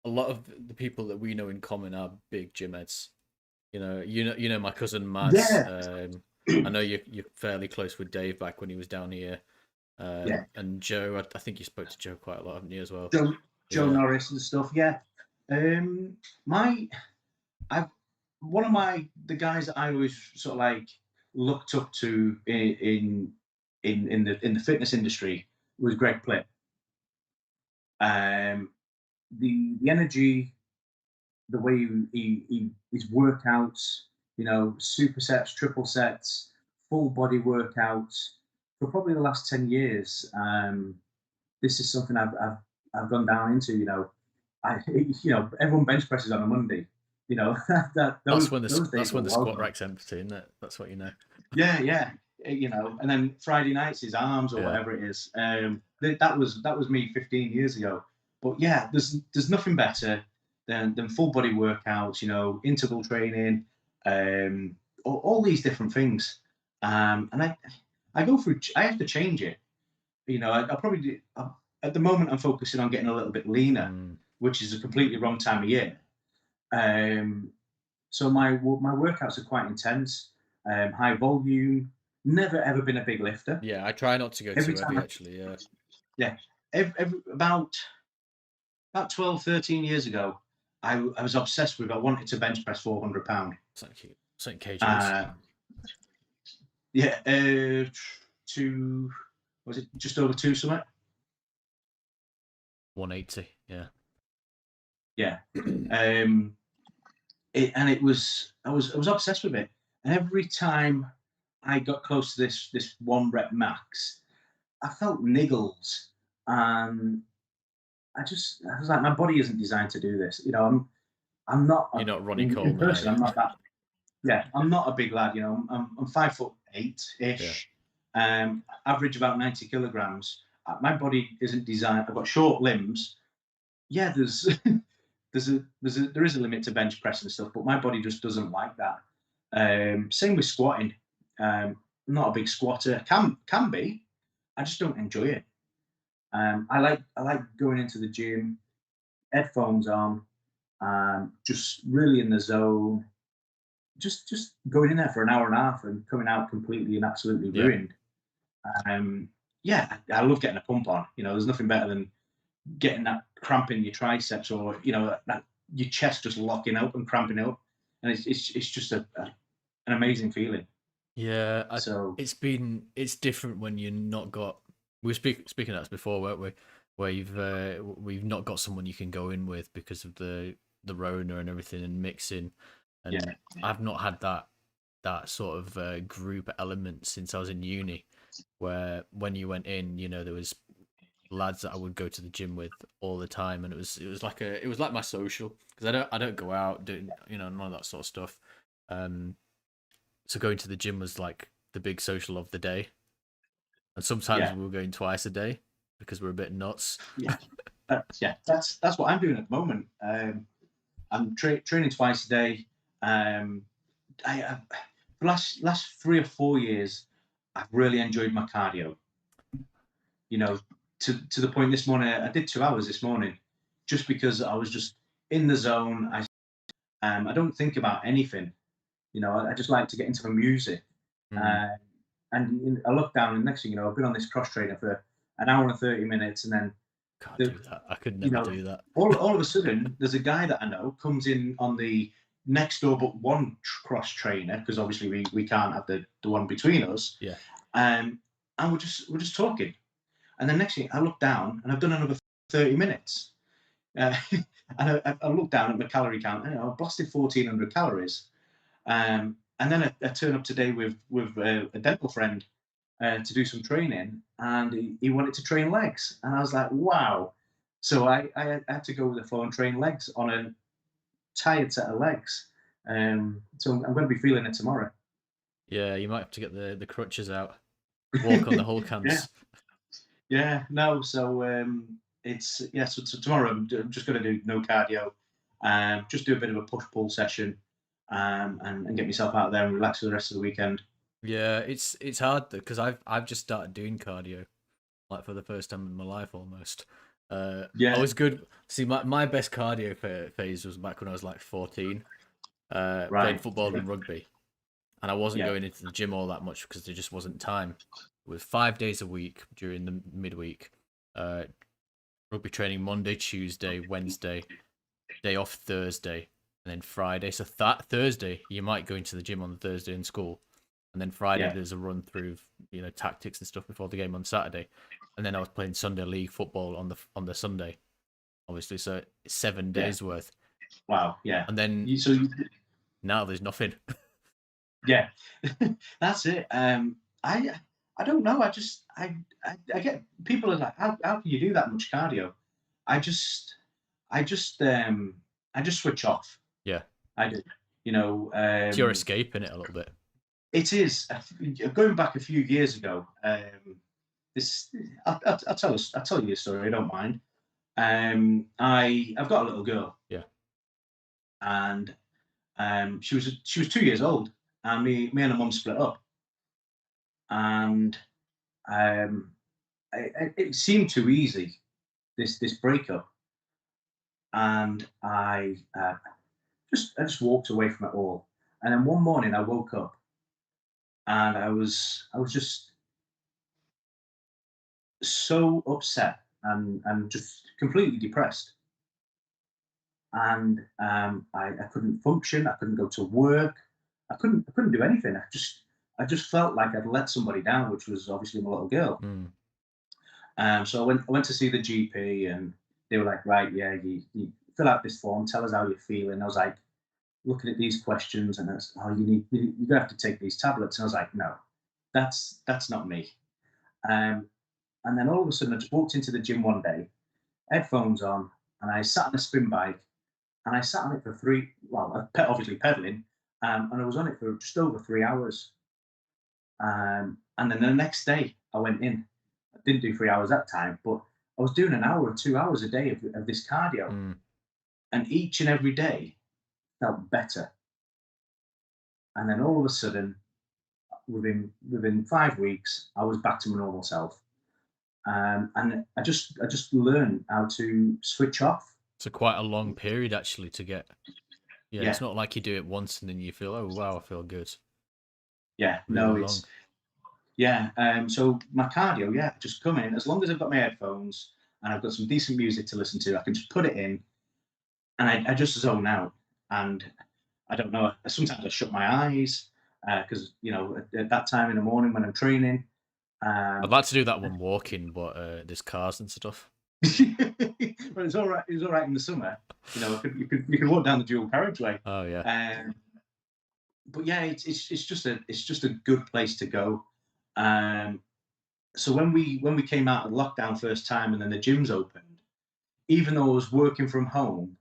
Speaker 1: a lot of the people that we know in common are big gym heads. You know my cousin Maz.
Speaker 2: Yeah,
Speaker 1: I know you're fairly close with Dave back when he was down here.
Speaker 2: yeah.
Speaker 1: And Joe, I think you spoke to Joe quite a lot, haven't you, as well?
Speaker 2: Joe
Speaker 1: Yeah.
Speaker 2: Norris and stuff. Yeah. My I've one of the guys that I always sort of like looked up to in the fitness industry was Greg Plitt. Um, the energy, the way his workouts, supersets, triple sets, full body workouts for probably the last 10 years. This is something I've gone down into. Everyone bench presses on a Monday. That those days
Speaker 1: That's
Speaker 2: were
Speaker 1: when the
Speaker 2: well
Speaker 1: squat
Speaker 2: gone.
Speaker 1: rack's empty, isn't it? That's what you know.
Speaker 2: Yeah, yeah. And then Friday nights is arms or
Speaker 1: Yeah.
Speaker 2: whatever it is. That was me 15 years ago. But yeah, there's nothing better than full body workouts. Interval training, all these different things. And I go through. I have to change it. I probably do. At the moment, I'm focusing on getting a little bit leaner,
Speaker 1: Mm.
Speaker 2: which is a completely wrong time of year. Um, so my workouts are quite intense, high volume. Never ever been a big lifter.
Speaker 1: Yeah, I try not to go
Speaker 2: Every
Speaker 1: too
Speaker 2: time
Speaker 1: heavy,
Speaker 2: I
Speaker 1: actually. Yeah.
Speaker 2: yeah, about 12, 13 years ago, I was obsessed with. I wanted to bench press 400 pound.
Speaker 1: Something kgs.
Speaker 2: Uh, yeah, two was it just over two something?
Speaker 1: 180. Yeah.
Speaker 2: Yeah. Um, it was I was obsessed with it, and every time I got close to this one rep max, I felt niggles, and I was like, my body isn't designed to do this. I'm not
Speaker 1: You're not Ronnie
Speaker 2: in
Speaker 1: Coleman, are
Speaker 2: person.
Speaker 1: you?
Speaker 2: I'm not that. yeah, I'm not a big lad. I'm 5'8"
Speaker 1: Yeah,
Speaker 2: ish, average about 90 kilograms. My body isn't designed. I've got short limbs. Yeah, there is a limit to bench press and stuff, but my body just doesn't like that. Same with squatting. I'm not a big squatter. Can be. I just don't enjoy it. I like going into the gym, headphones on, just really in the zone. Just going in there for an hour and a half and coming out completely and absolutely
Speaker 1: yeah.
Speaker 2: ruined. Yeah, I love getting a pump on. There's nothing better than getting that cramp in your triceps, or that your chest just locking up and cramping up, and it's just an amazing feeling.
Speaker 1: Yeah,
Speaker 2: So
Speaker 1: it's different when you're not got. We were speaking of that before, weren't we? Where we've not got someone you can go in with because of the Rona and everything and mixing,
Speaker 2: yeah,
Speaker 1: and I've not had that sort of group element since I was in uni, where when you went in, there was lads that I would go to the gym with all the time, and it was like my social, because I don't go out doing none of that sort of stuff. Um, so going to the gym was like the big social of the day, and sometimes
Speaker 2: yeah,
Speaker 1: we were going twice a day because we're a bit nuts.
Speaker 2: yeah. That's what I'm doing at the moment. I'm training twice a day. Um, the last 3 or 4 years, I've really enjoyed my cardio. You know, to the point this morning, I did 2 hours this morning, just because I was just in the zone. I don't think about anything. I just like to get into the music.
Speaker 1: Mm,
Speaker 2: Uh, and I look down, and next thing you know, I've been on this cross trainer for an hour and 30 minutes, and then
Speaker 1: can't
Speaker 2: the
Speaker 1: do that. I could
Speaker 2: you
Speaker 1: never
Speaker 2: know,
Speaker 1: do that.
Speaker 2: all of a sudden, there's a guy that I know comes in on the next door but one cross trainer, because obviously we can't have the one between us.
Speaker 1: Yeah,
Speaker 2: Um, and we're just talking, and then next thing I look down, and I've done another 30 minutes. Uh, and I look down at my calorie count, and I've blasted 1,400 calories. And then I turn up today with a dental friend to do some training, and he wanted to train legs, and I was like, wow. So I had to go with the flow and train legs on a tired set of legs. So I'm going to be feeling it tomorrow.
Speaker 1: yeah. You might have to get the crutches out. Walk on the whole
Speaker 2: Yeah,
Speaker 1: cans.
Speaker 2: yeah, no. So it's yeah. So tomorrow I'm just going to do no cardio, just do a bit of a push pull session, and get myself out there and relax for the rest of the weekend.
Speaker 1: Yeah, it's hard because I've just started doing cardio like for the first time in my life almost. I
Speaker 2: Yeah,
Speaker 1: was good. See, my best cardio phase was back when I was like 14. Played
Speaker 2: right.
Speaker 1: football and rugby, and I wasn't
Speaker 2: Yeah,
Speaker 1: going into the gym all that much because there just wasn't time. It was 5 days a week during the midweek. Uh, Rugby training Monday, Tuesday, Wednesday, day off Thursday, and then Friday. So that Thursday you might go into the gym on the Thursday in school, and then Friday
Speaker 2: yeah,
Speaker 1: there's a run through of, tactics and stuff before the game on Saturday, and then I was playing Sunday league football on the Sunday, obviously. So it's seven
Speaker 2: yeah.
Speaker 1: days worth,
Speaker 2: Wow. Yeah.
Speaker 1: and then
Speaker 2: You, so you,
Speaker 1: now there's nothing.
Speaker 2: yeah, that's it. I don't know. I get people are like, how can you do that much cardio? I just I just I just switch off.
Speaker 1: Yeah,
Speaker 2: I do. You know,
Speaker 1: so you're escaping it a little bit.
Speaker 2: it is going back a few years ago. This I'll tell you a story. I don't mind. I've got a little girl,
Speaker 1: Yeah,
Speaker 2: and she was 2 years old, and me and her mum split up, and um, it seemed too easy, this breakup, and I just walked away from it all. And then one morning I woke up, and I was just so upset, and just completely depressed, and I couldn't function. I couldn't go to work. I couldn't do anything. I just felt like I'd let somebody down, which was obviously my little girl.
Speaker 1: mm.
Speaker 2: So I went to see the GP, and they were like, right, yeah, you fill out this form, tell us how you're feeling. I was like, looking at these questions, and it's, oh, you're gonna have to take these tablets. And I was like, no, that's not me. Um, and then all of a sudden, I just walked into the gym one day, headphones on, and I sat on a spin bike, and I sat on it for three. Well, obviously pedaling. And I was on it for just over 3 hours. And then the next day I went in. I didn't do 3 hours that time, but I was doing an hour or 2 hours a day of this cardio.
Speaker 1: Mm.
Speaker 2: And each and every day felt better. And then all of a sudden, within 5 weeks, I was back to my normal self. And I just learned how to switch off.
Speaker 1: So quite a long period actually to get. Yeah, it's
Speaker 2: Yeah,
Speaker 1: not like you do it once and then you feel, oh wow, I feel good.
Speaker 2: yeah,
Speaker 1: Really
Speaker 2: no,
Speaker 1: long.
Speaker 2: it's yeah. So my cardio, yeah, just come in as long as I've got my headphones and I've got some decent music to listen to. I can just put it in and I just zone out. And I don't know. Sometimes I shut my eyes because at that time in the morning when I'm training.
Speaker 1: I'd
Speaker 2: Um,
Speaker 1: like to do that when walking, but there's cars and stuff.
Speaker 2: but it's all right. It's all right in the summer. You can walk down the dual carriageway.
Speaker 1: Oh yeah.
Speaker 2: Um, but yeah, it's just a good place to go. Um, so when we came out of lockdown first time, and then the gyms opened, even though I was working from home,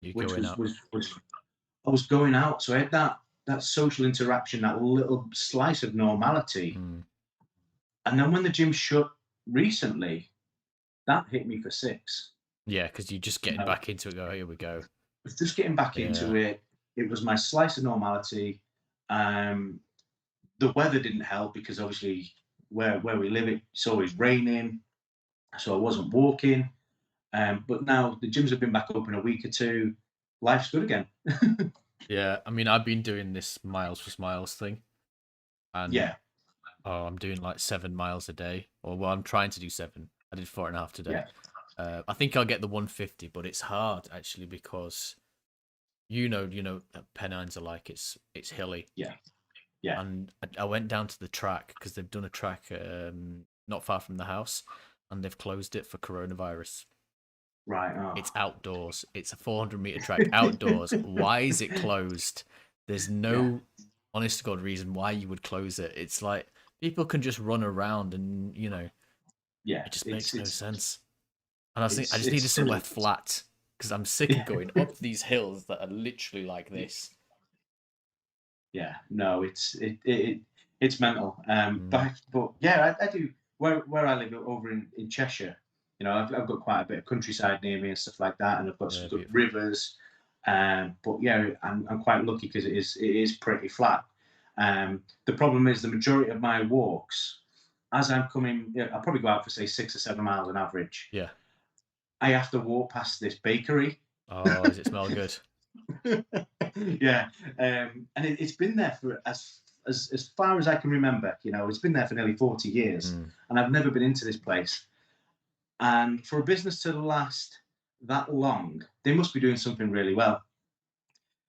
Speaker 1: You're
Speaker 2: which
Speaker 1: going
Speaker 2: was
Speaker 1: out.
Speaker 2: was I was going out, so I had that social interaction, that little slice of normality.
Speaker 1: Mm.
Speaker 2: And then when the gym shut recently, that hit me for six.
Speaker 1: Yeah, because you're just
Speaker 2: You
Speaker 1: getting
Speaker 2: know,
Speaker 1: back into it. Go, here we go.
Speaker 2: was just getting back
Speaker 1: Yeah.
Speaker 2: into it. It was my slice of normality. Um, the weather didn't help because obviously where we live, it's always raining, so I wasn't walking. But now the gyms have been back open a week or two. Life's good again.
Speaker 1: Yeah. I mean, I've been doing this miles for smiles thing, and
Speaker 2: Yeah,
Speaker 1: I'm doing like 7 miles a day. Or well, I'm trying to do 7. I did 4.5 today.
Speaker 2: yeah,
Speaker 1: I think I'll get the 150, but it's hard actually because Pennines are like it's hilly,
Speaker 2: yeah, yeah.
Speaker 1: and I went down to the track because they've done a track not far from the house, and they've closed it for coronavirus.
Speaker 2: Right.
Speaker 1: It's
Speaker 2: Oh.
Speaker 1: outdoors. It's a 400-meter track outdoors. Why is it closed? There's
Speaker 2: Yeah,
Speaker 1: no honest to God reason why you would close it. It's like people can just run around and
Speaker 2: yeah.
Speaker 1: it just
Speaker 2: It's
Speaker 1: makes no
Speaker 2: it's
Speaker 1: sense. And I think I
Speaker 2: it's
Speaker 1: just
Speaker 2: it's
Speaker 1: needed somewhere
Speaker 2: silly.
Speaker 1: flat because I'm sick of
Speaker 2: Yeah,
Speaker 1: going up these hills that are literally like this.
Speaker 2: yeah. No, it's mental.
Speaker 1: Mm,
Speaker 2: But yeah, I do where I live over in Cheshire. I've got quite a bit of countryside near me and stuff like that, and I've got
Speaker 1: yeah,
Speaker 2: some good
Speaker 1: beautiful.
Speaker 2: rivers. But yeah, I'm quite lucky because it is pretty flat. The problem is the majority of my walks, as I'm coming, I'll probably go out for say 6 or 7 miles on average.
Speaker 1: Yeah.
Speaker 2: I have to walk past this bakery.
Speaker 1: Oh, does it smell good?
Speaker 2: Yeah, and it's been there for as far as I can remember. It's been there for nearly 40 years,
Speaker 1: Mm,
Speaker 2: and I've never been into this place. And for a business to last that long, they must be doing something really well.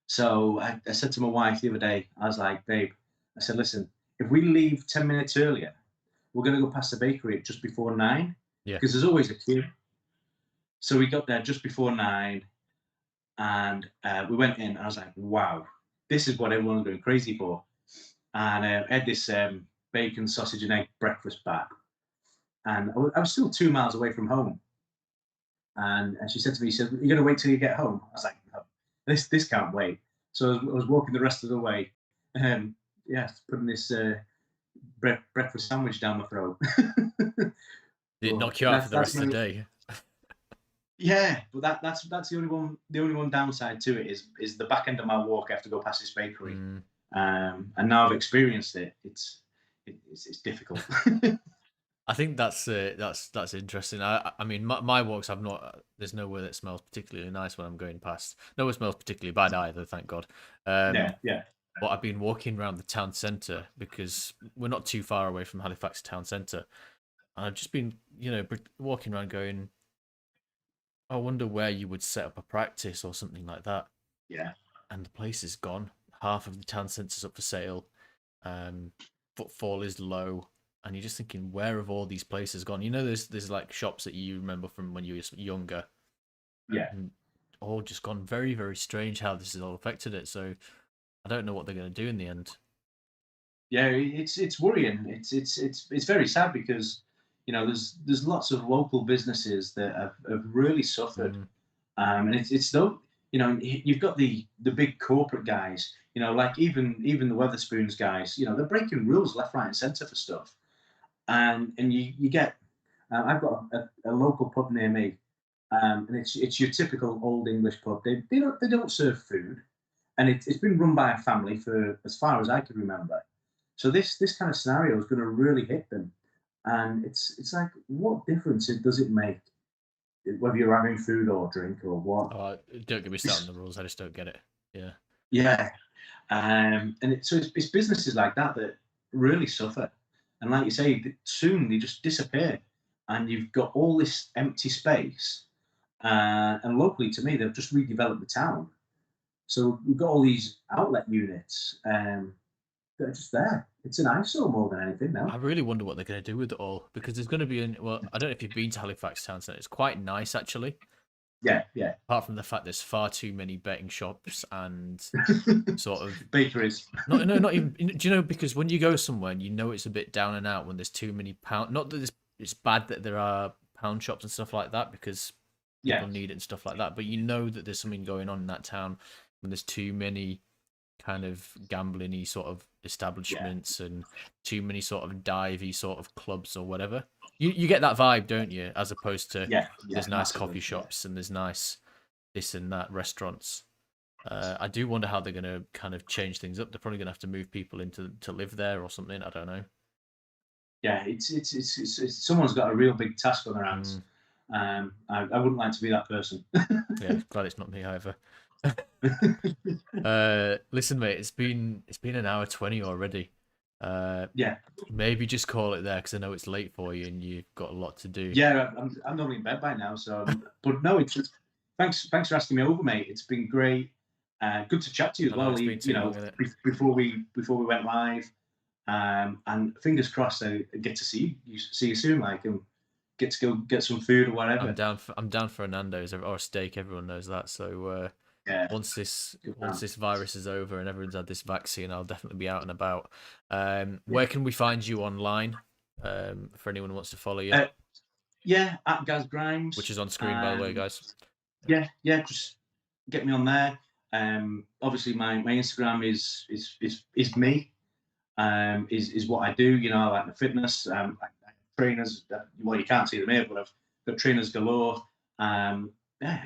Speaker 2: So I said to my wife the other day, I was like, babe, I said, listen, if we leave 10 minutes earlier, we're going to go past the bakery at just before 9
Speaker 1: yeah.
Speaker 2: because there's always a queue. So we got there just before 9, and we went in, and I was like, wow, this is what everyone's going crazy for. And I had this bacon, sausage, and egg breakfast bag. And I was still 2 miles away from home. And she said to me, she said, "You're going to wait till you get home?" I was like, no, this can't wait. So I was walking the rest of the way. Yeah, putting this breakfast sandwich down my throat.
Speaker 1: Did it
Speaker 2: But
Speaker 1: knock you out for
Speaker 2: that's
Speaker 1: the
Speaker 2: that's
Speaker 1: rest
Speaker 2: the
Speaker 1: of the
Speaker 2: only,
Speaker 1: day?
Speaker 2: yeah, but that's the only one downside to it is the back end of my walk. I have to go past this bakery,
Speaker 1: Mm.
Speaker 2: and now I've experienced it. It's difficult.
Speaker 1: I think that's interesting. I mean, my walks. I've not. There's nowhere that smells particularly nice when I'm going past. Nowhere smells particularly bad either. Thank God. Um,
Speaker 2: Yeah, yeah,
Speaker 1: but I've been walking around the town centre because we're not too far away from Halifax town centre, and I've just been walking around going, I wonder where you would set up a practice or something like that.
Speaker 2: yeah,
Speaker 1: And the place is gone. Half of the town centre's up for sale. Um, Footfall is low, and you're just thinking, where have all these places gone? There's like shops that you remember from when you were younger,
Speaker 2: yeah,
Speaker 1: and all just gone. Very very strange how this has all affected it. So I don't know what they're going to do in the end.
Speaker 2: yeah. It's worrying. It's very sad because there's lots of local businesses that have really suffered,
Speaker 1: Mm,
Speaker 2: and it's no. you've got the big corporate guys, like even the Weatherspoons guys, they're breaking rules left, right, and centre for stuff, and you get. I've got a local pub near me, and it's your typical old English pub. They don't serve food, and it's been run by a family for as far as I can remember. So this kind of scenario is going to really hit them, and it's like, what difference does it make whether you're having food or drink or what?
Speaker 1: Oh, don't get me started on the rules. I just don't get it. Yeah.
Speaker 2: Yeah, so it's businesses like that that really suffer, and like you say, soon they just disappear, and you've got all this empty space. And locally, to me, they've just redeveloped the town, so we've got all these outlet units that are just there. It's an eyesore more than anything
Speaker 1: I
Speaker 2: now.
Speaker 1: really wonder what they're going to do with it all, because there's going to be well, I don't know if you've been to Halifax Town Centre. It's quite nice actually.
Speaker 2: Yeah, yeah.
Speaker 1: Apart from the fact there's far too many betting shops and sort of
Speaker 2: Bakeries.
Speaker 1: not even. Do you know, because when you go somewhere and you know it's a bit down and out when there's too many pound. Not that it's bad that there are pound shops and stuff like that, because
Speaker 2: Yeah,
Speaker 1: people need it and stuff like that. But you know that there's something going on in that town when there's too many kind of gambling-y sort of
Speaker 2: yeah,
Speaker 1: establishments and too many sort of divey sort of clubs or whatever. You get that vibe, don't you? As opposed to
Speaker 2: yeah,
Speaker 1: there's nice
Speaker 2: massively.
Speaker 1: coffee
Speaker 2: Yeah,
Speaker 1: shops and there's nice this and that restaurants. I do wonder how they're going to kind of change things up. They're probably going to have to move people into to live there or something. I don't know.
Speaker 2: yeah. Someone's got a real big task on their hands.
Speaker 1: Mm,
Speaker 2: I wouldn't like to be that person.
Speaker 1: yeah, glad it's not me either. Listen, mate, it's been an hour 20 already.
Speaker 2: Yeah,
Speaker 1: Maybe just call it there because I know it's late for you and you've got a lot to do.
Speaker 2: yeah. I'm normally in bed by now, so. But no, thanks for asking me over, mate. It's been great. Good to chat to you as
Speaker 1: I know
Speaker 2: well.
Speaker 1: it's been too long, isn't it?
Speaker 2: Before we went live, and fingers crossed I get to see you soon, like, and get to go get some food or whatever.
Speaker 1: I'm down for a Nando's or a steak. Everyone knows that. So
Speaker 2: Yeah,
Speaker 1: once
Speaker 2: man.
Speaker 1: this virus is over and everyone's had this vaccine, I'll definitely be out and about.
Speaker 2: Yeah.
Speaker 1: Where can we find you online? For anyone who wants to follow you,
Speaker 2: Yeah, at Gaz Grimes.
Speaker 1: which is on screen by the way, guys.
Speaker 2: Yeah, just get me on there. Obviously, my Instagram is me. Is what I do. I like the fitness. I have trainers. Well, you can't see them here, but I've got trainers galore. Yeah,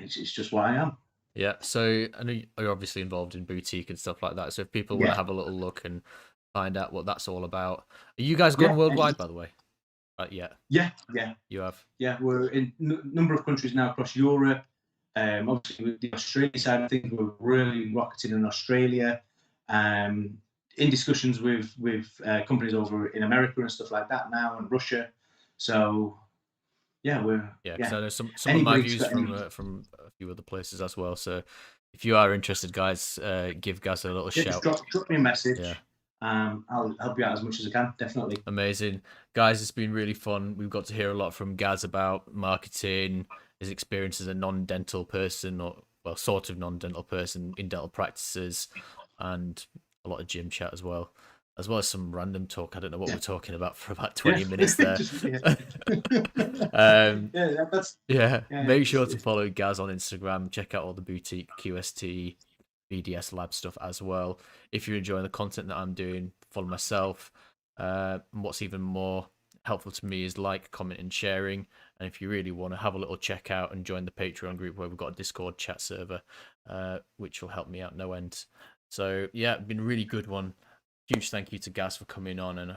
Speaker 2: it's just what I am.
Speaker 1: Yeah. So I know you're obviously involved in boutique and stuff like that. So if people want to
Speaker 2: Yeah,
Speaker 1: have a little look and find out what that's all about, are you guys
Speaker 2: yeah,
Speaker 1: gone worldwide by the way? Yeah,
Speaker 2: yeah.
Speaker 1: you have.
Speaker 2: Yeah, we're in number of countries now across Europe. Obviously, with the Australian side, I think we're really rocketing in Australia. In discussions with companies over in America and stuff like that now, and Russia. So yeah,
Speaker 1: Yeah, because I know some of my
Speaker 2: anybody's
Speaker 1: views
Speaker 2: got any.
Speaker 1: from a few other places as well. So if you are interested, guys, give Gaz a little
Speaker 2: Yeah, just
Speaker 1: shout.
Speaker 2: drop me a message.
Speaker 1: Yeah,
Speaker 2: I'll help you out as much as I can. Definitely.
Speaker 1: amazing, guys. It's been really fun. We've got to hear a lot from Gaz about marketing, his experience as a non-dental person, or well, sort of non-dental person in dental practices, and a lot of gym chat as well as some random talk. I don't know what
Speaker 2: Yeah.
Speaker 1: we're talking about for about
Speaker 2: Yeah.
Speaker 1: 20 minutes there.
Speaker 2: Yeah, that's
Speaker 1: Yeah,
Speaker 2: yeah.
Speaker 1: make sure to follow Gaz on Instagram. Check out all the boutique QST, BDS lab stuff as well. If you're enjoying the content that I'm doing, follow myself. And what's even more helpful to me is like, comment, and sharing. And if you really want to have a little check out and join the Patreon group where we've got a Discord chat server, which will help me out no end. So yeah, been a really good one. Huge thank you to Gaz for coming on, and